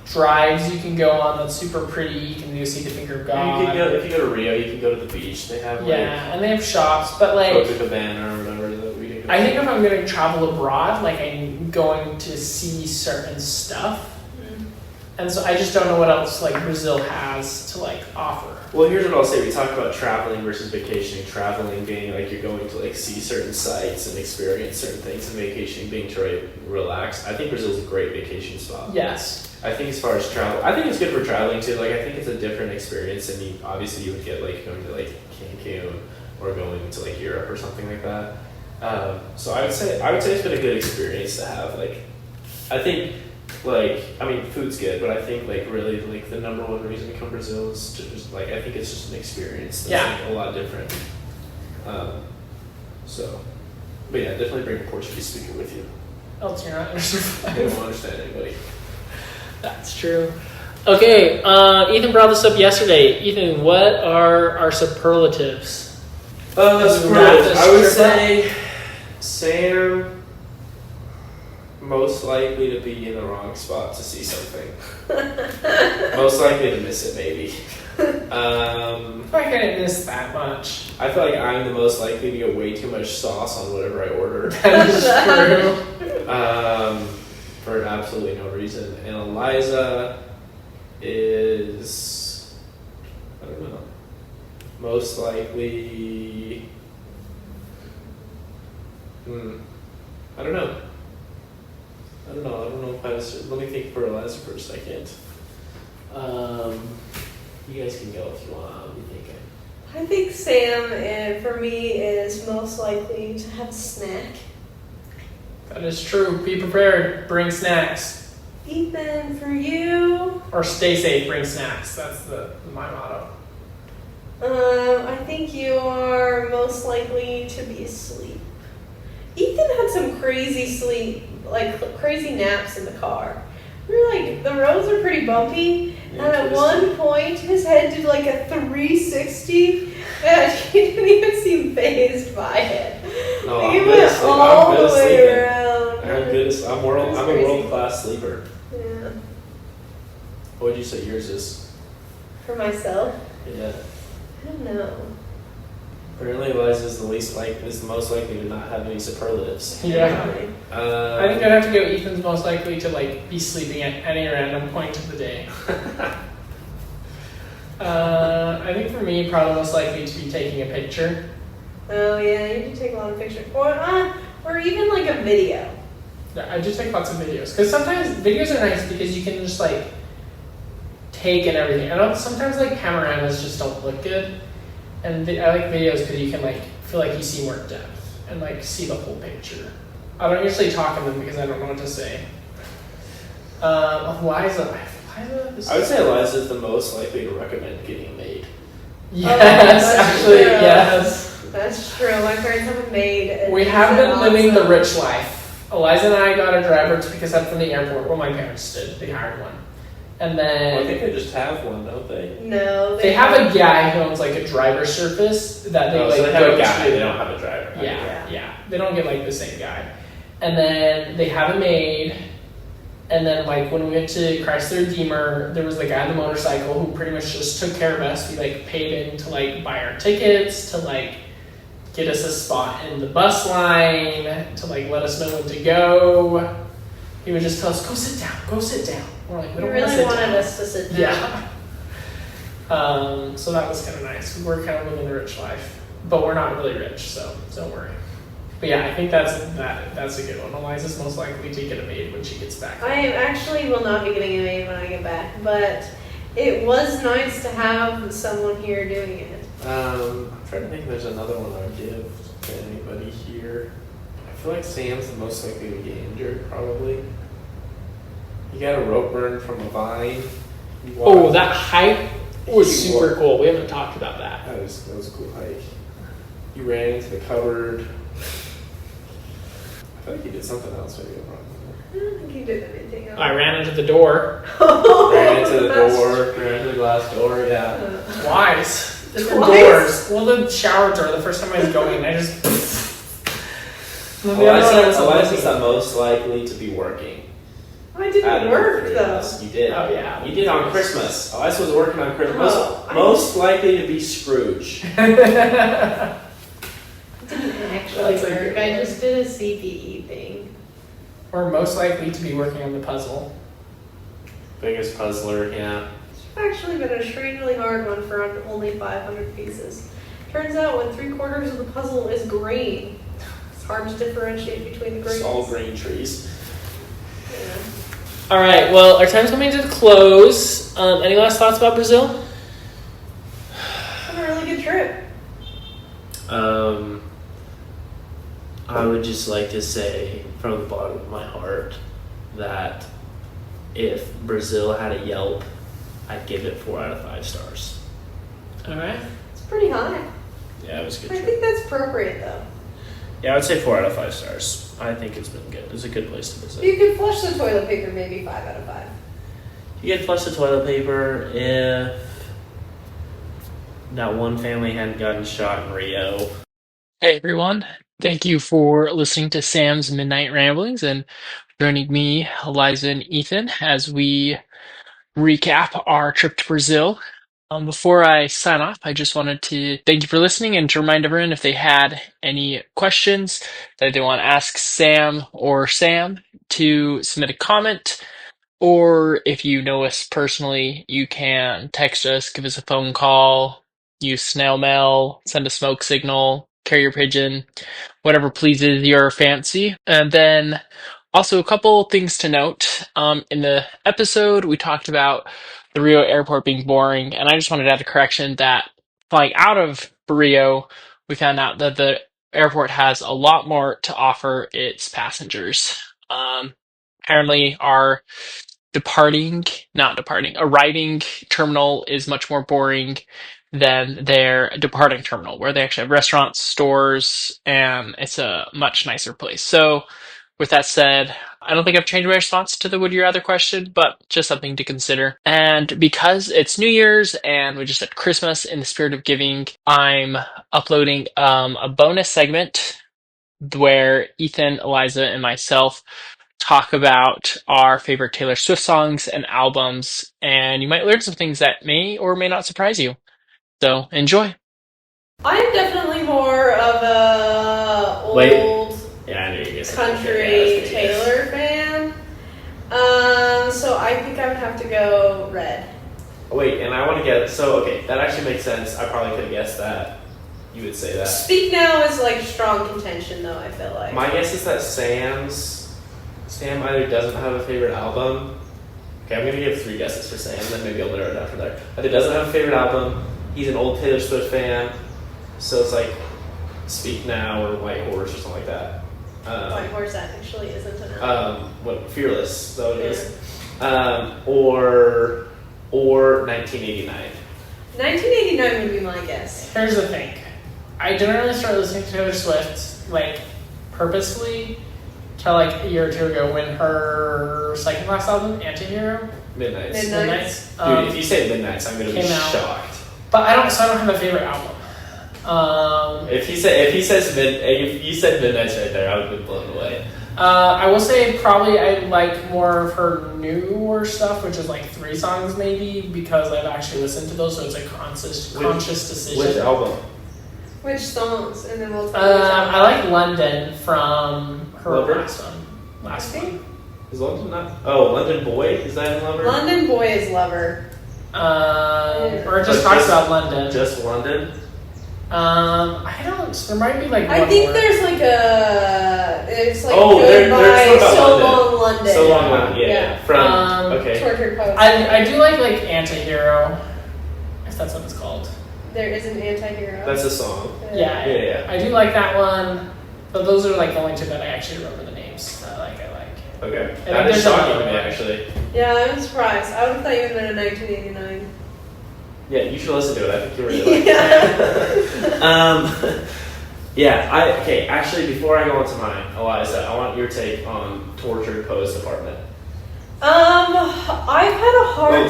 drives you can go on that's super pretty. You can go see the Finger of God. If you go to Rio, you can go to the beach. They have and they have shops, but like Copacabana or whatever that we can go. I think if I'm going to travel abroad, like I'm going to see certain stuff. And so I just don't know what else like Brazil has to like offer. Well, here's what I'll say. We talked about traveling versus vacationing. Traveling being like you're going to like see certain sites and experience certain things, and vacationing being to relax. I think Brazil's a great vacation spot. Yes. I think as far as travel, I think it's good for traveling too. Like I think it's a different experience, and you would get like going to like Cancun or going to like Europe or something like that. So I would say it's been a good experience to have. Like I think. Like, I mean, food's good, but I think, like, really, like, the number one reason to come to Brazil is to just, like, I think it's just an experience that's, like, a lot different. But yeah, definitely bring a Portuguese speaker with you. Else you're not going to survive. They won't understand anybody. That's true. Okay, Ethan brought this up yesterday. Ethan, what are our superlatives? Superlatives. I would say Sam... most likely to be in the wrong spot to see something. Most likely to miss it, maybe. I couldn't miss that much. I feel like I'm the most likely to get way too much sauce on whatever I order. That is true. For absolutely no reason. And Eliza is... I don't know. Most likely... I don't know. I don't know if I was... Let me think for Eliza for a second. You guys can go if you want. What are you thinking? I think Sam, for me, is most likely to have a snack. That is true. Be prepared. Bring snacks. Ethan, for you... Or stay safe. Bring snacks. That's my motto. I think you are most likely to be asleep. Ethan had some crazy sleep, like crazy naps in the car. We were like, the roads are pretty bumpy, and at one point his head did like a 360, and he didn't even seem phased by it. No, like, he went all the way around. I'm a world-class sleeper. Yeah. What would you say yours is? For myself? Yeah. I don't know. Apparently, Eliza is the most likely to not have any superlatives. Yeah. I think I'd have to go. Ethan's most likely to like be sleeping at any random point of the day. I think for me, probably most likely to be taking a picture. Oh yeah, you do take a lot of pictures, or even like a video. Yeah, I just take lots of videos because sometimes videos are nice because you can just like take and everything. I don't. Sometimes like panoramas just don't look good. And I like videos because you can like feel like you see more depth and like see the whole picture. I don't usually talk in them because I don't know what to say. Eliza, I have I would say Eliza is the most likely to recommend getting a maid. Yes, that's actually, true. yes. That's true. My parents have a maid. We have been living the rich life. Eliza and I got a driver to pick us up from the airport. Well, my parents did. They hired one. And then... Well, I think they just have one, don't they? No. They have a guy who owns like a driver service that they Oh, like so they have go a guy, to. they don't have a driver. Yeah. They don't get like the same guy. And then they have a maid. And then like when we went to Chrysler Redeemer, there was the guy on the motorcycle who pretty much just took care of us. We like paid him to like buy our tickets, to like get us a spot in the bus line, to like let us know when to go. He would just tell us, go sit down, go sit down. We're like, we You don't want to really sit wanted down. us to sit down. Yeah. So that was kind of nice. We were kind of living the rich life, but we're not really rich, so don't worry. But yeah, I think that's a good one. Eliza's most likely to get a maid when she gets back. I actually will not be getting a maid when I get back, but it was nice to have someone here doing it. I'm trying to think if there's another one I would give to anybody here. I feel like Sam's the most likely to get injured, probably. You got a rope burn from a vine. Oh, that hike was You super walk- cool. We haven't talked about that. That was a cool hike. You ran into the cupboard. I feel like you did something else maybe wrong. I don't think you did anything else. I ran into the door. Ran into the That's door, ran into the glass door, yeah. Twice. Different Twice? doors. Well, the shower door, the first time I was going, I just... And then the other one I was Eliza's looking. the most likely to be working. I didn't work though. Yes, you did. Oh, yeah. You did on Christmas. Eliza was working on Christmas. Oh, Most likely to be Scrooge. Didn't actually That's a work. good I one. just did a CPE thing. Or most likely to be working on the puzzle. Biggest puzzler, yeah. It's actually been a strangely hard one for only 500 pieces. Turns out when 3/4 of the puzzle is green, it's hard to differentiate between the It's greens. all green trees. Yeah. All right, well, our time's coming to the close. Any last thoughts about Brazil? It's been a really good trip. I would just like to say from the bottom of my heart that if Brazil had a Yelp, I'd give it 4 out of 5 stars. All right. It's pretty high. Yeah, it was a good I trip. think that's appropriate though. Yeah, I would say 4 out of 5 stars. I think it's been good. It's a good place to visit. You could flush the toilet paper maybe 5 out of 5. You could flush the toilet paper if that one family hadn't gotten shot in Rio. Hey, everyone. Thank you for listening to Sam's Midnight Ramblings and joining me, Eliza, and Ethan as we recap our trip to Brazil. Before I sign off, I just wanted to thank you for listening and to remind everyone if they had any questions that they want to ask Sam or Sam to submit a comment, or if you know us personally, you can text us, give us a phone call, use snail mail, send a smoke signal, carrier pigeon, whatever pleases your fancy. And then also a couple things to note. In the episode, we talked about the Rio airport being boring, and I just wanted to add a correction that flying out of Rio, we found out that the airport has a lot more to offer its passengers. Apparently, our arriving terminal is much more boring than their departing terminal, where they actually have restaurants, stores, and it's a much nicer place. So, with that said, I don't think I've changed my response to the would you rather question, but just something to consider. And because it's New Year's and we just had Christmas in the spirit of giving, I'm uploading a bonus segment where Ethan, Eliza, and myself talk about our favorite Taylor Swift songs and albums, and you might learn some things that may or may not surprise you. So enjoy. I'm definitely more of a old Wait. Yeah, I knew you guys country Taylor fan. So I think I would have to go Red. Wait, and I want to get so okay. That actually makes sense. I probably could have guessed that. You would say that. Speak Now is like strong contention though, I feel like. My guess is that Sam either doesn't have a favorite album. Okay, I'm gonna give 3 guesses for Sam, then maybe I'll narrow it down from there. Either doesn't have a favorite album, he's an old Taylor Swift fan, so it's like Speak Now or White Horse or something like that. White Horse actually isn't an album. Fearless, so it is. Or 1989. 1989 would be my guess. Here's the thing. I didn't really start listening to Taylor Swift, like, purposefully till, like, a year or two ago when her second last album, Anti-Hero, Midnights. Midnights. Dude, if you say Midnights, I'm gonna be came out. shocked. But I don't have a favorite album. If you said Midnights right there, I would have been blown away. I will say probably I like more of her newer stuff, which is like 3 songs maybe, because I've actually listened to those, so it's a conscious decision. Which album? Which songs? And then we'll tell you which album. I like London from her Lover? last one. Is London not? Oh, London Boy? Is that in Lover? London Boy is Lover. Or it just talks about London. Just London? I don't. There might be like. I one think more. there's like a. It's like there's Goodbye, about So London. Long London. So Long London, yeah. From, okay. Tortured Poets. I do like Anti-Hero, if that's what it's called. There is an Anti-Hero. That's a song. Yeah. I do like that one, but those are like the only 2 that I actually remember the names. I like. Okay. think That is there's shocking to another me, one. actually. Yeah, I'm surprised. I would have thought you would have been in 1989. Yeah, you should listen to it. I think you really like it. Okay, actually, before I go on to mine, Eliza, I want your take on Tortured Pose Department. I've had a hard... I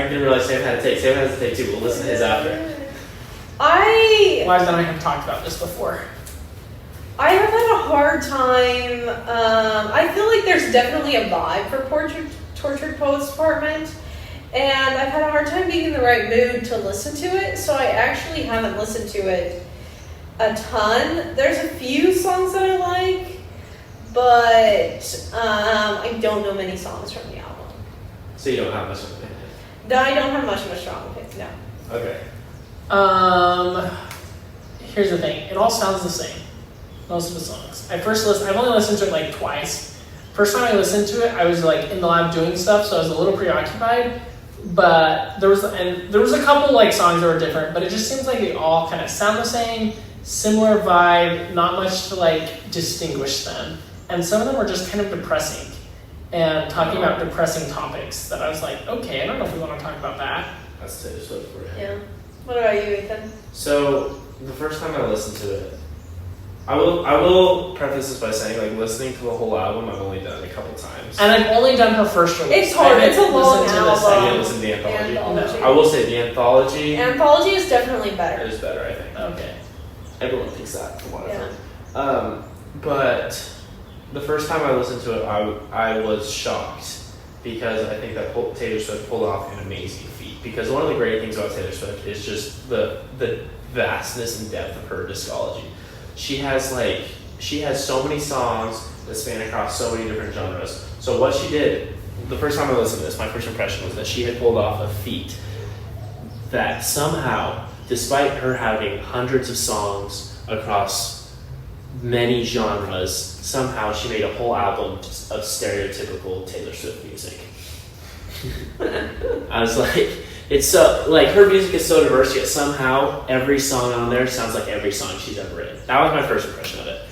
didn't realize Sam had a take. Sam has a take too. We'll listen to his after. Eliza and I have talked about this before. I have had a hard time. I feel like there's definitely a vibe for Tortured Poets Department, and I've had a hard time being in the right mood to listen to it, so I actually haven't listened to it a ton. There's a few songs that I like, but I don't know many songs from the album. So you don't have much of an opinion? No, I don't have much of a strong opinion, no. Okay. Here's the thing. It all sounds the same. Most of the songs. I've only listened to it like twice. First time I listened to it, I was like in the lab doing stuff, so I was a little preoccupied. But there was a couple like songs that were different, but it just seems like they all kind of sound the same, similar vibe, not much to like distinguish them. And some of them were just kind of depressing and talking about depressing topics that I was like, okay, I don't know if we want to talk about that. That's Taylor Swift for you. Yeah. What about you, Ethan? So the first time I listened to it, I will preface this by saying, like, listening to the whole album, I've only done it a couple times. And I've only done her first release. It's hard. It's a long listened to album. the I second. didn't listen to the anthology. Anthology. I will say the anthology Anthology is definitely better. is better, I think. Okay. Everyone thinks that, from what I've Yeah. heard. But the first time I listened to it, I was shocked because I think that Taylor Swift pulled off an amazing feat. Because one of the great things about Taylor Swift is just the vastness and depth of her discography. She has so many songs that span across so many different genres. So what she did, the first time I listened to this, my first impression was that she had pulled off a feat that somehow, despite her having hundreds of songs across many genres, somehow she made a whole album of stereotypical Taylor Swift music. I was like, it's so, like, her music is so diverse, yet somehow every song on there sounds like every song she's ever written. That was my first impression of it.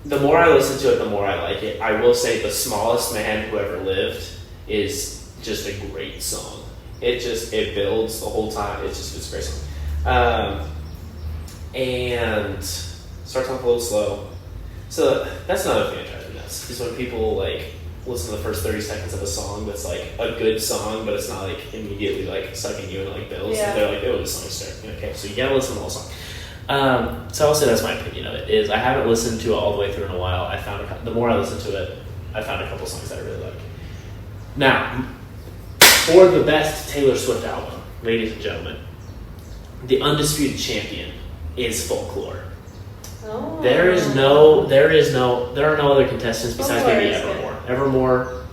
The more I listen to it, the more I like it. I will say The Smallest Man Who Ever Lived is just a great song. It builds the whole time. It's a great song. And starts off a little slow. So that's another thing that drives me nuts, is when people, like, listen to the first 30 seconds of a song that's like a good song, but it's not like immediately like sucking you in like bills. Yeah. And they're like, oh, this song is starting. Okay, so you gotta listen to the whole song. So I'll say that's my opinion of it. Is I haven't listened to it all the way through in a while. I found the more I listened to it, I found a couple songs that I really like. Now, for the best Taylor Swift album, ladies and gentlemen, the undisputed champion is Folklore. Oh. There are no other contestants besides Folklore maybe is good. Evermore. Evermore.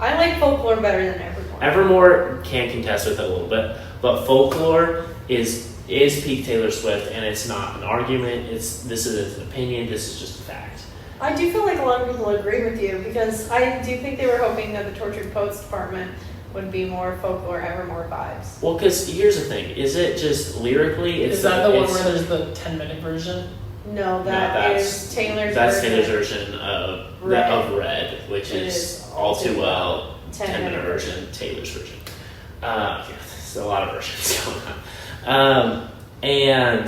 I like Folklore better than Evermore. Evermore can contest with it a little bit, but Folklore is peak Taylor Swift, and it's not an argument. This is an opinion. This is just a fact. I do feel like a lot of people agree with you, because I do think they were hoping that the Tortured Poets Department would be more Folklore, Evermore vibes. Well, because here's the thing: is it just lyrically? Is that the one where there's the 10-minute version? No, that's Taylor's That's version. Taylor's version of Red. of Red, which It is is All Too Well. 10-minute version, Taylor's version. Yeah, there's a lot of versions going on. And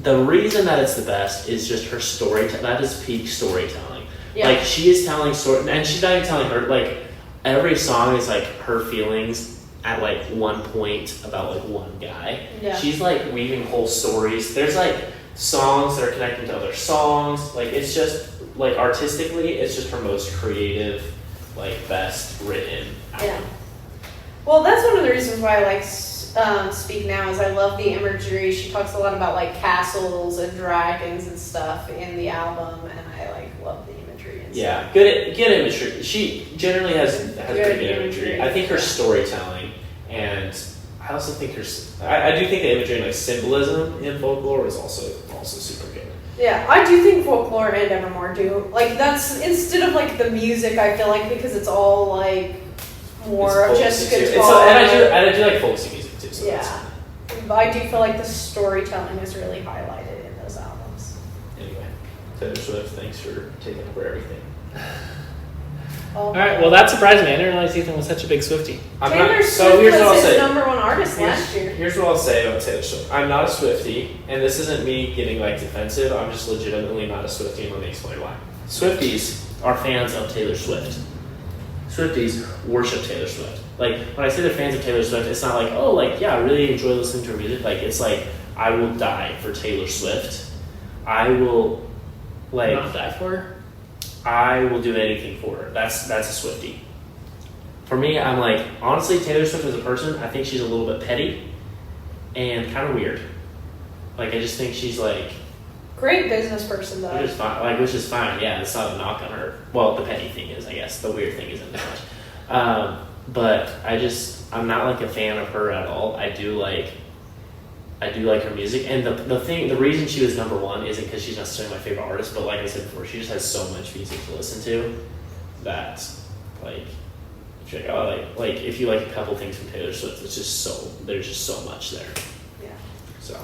the reason that it's the best is just her storytelling. That is peak storytelling. Yeah. Like, she is telling story, and she's not even telling her, like, every song is, like, her feelings at, like, one point about, like, one guy. Yeah. She's, like, weaving whole stories. There's, like, songs that are connecting to other songs. Like, it's just, like, artistically, it's just her most creative, like, best written album. Yeah. Well, that's one of the reasons why I like Speak Now is I love the imagery. She talks a lot about like castles and dragons and stuff in the album, and I like love the imagery. And Yeah, stuff. good imagery. She generally has pretty good imagery. I think her storytelling, and I also think I do think the imagery and like symbolism in folklore is also super good. Yeah, I do think folklore and Evermore do. Like, that's instead of like the music, I feel like, because it's all like more of just guitar. And I do like folksy music too. So yeah, but I do feel like the storytelling is really highlighted in those albums. Anyway, Taylor Swift, thanks for taking over everything. All right, well, that surprised me. I didn't realize Ethan was such a big Swiftie. Taylor Swift was his number one artist last year. Here's what I'll say about Taylor Swift. I'm not a Swiftie, and this isn't me getting like defensive. I'm just legitimately not a Swiftie, and let me explain why. Swifties are fans of Taylor Swift. Swifties worship Taylor Swift. Like, when I say they're fans of Taylor Swift, it's not like, oh, like, yeah, I really enjoy listening to her music. Like, it's like, I will die for Taylor Swift. I will, like... Not die for her? I will do anything for her. That's a Swiftie. For me, I'm like, honestly, Taylor Swift as a person, I think she's a little bit petty and kind of weird. Like, I just think she's like... Great business person, though. Which is fine. Yeah, it's not a knock on her. Well, the petty thing is, I guess. The weird thing isn't that much. But I'm not like a fan of her at all. I do like her music, and the reason she was number one isn't because she's necessarily my favorite artist, but like I said before, she just has so much music to listen to that, like, if you're like, oh, like if you like a couple things from Taylor Swift, there's just so much there. Yeah. So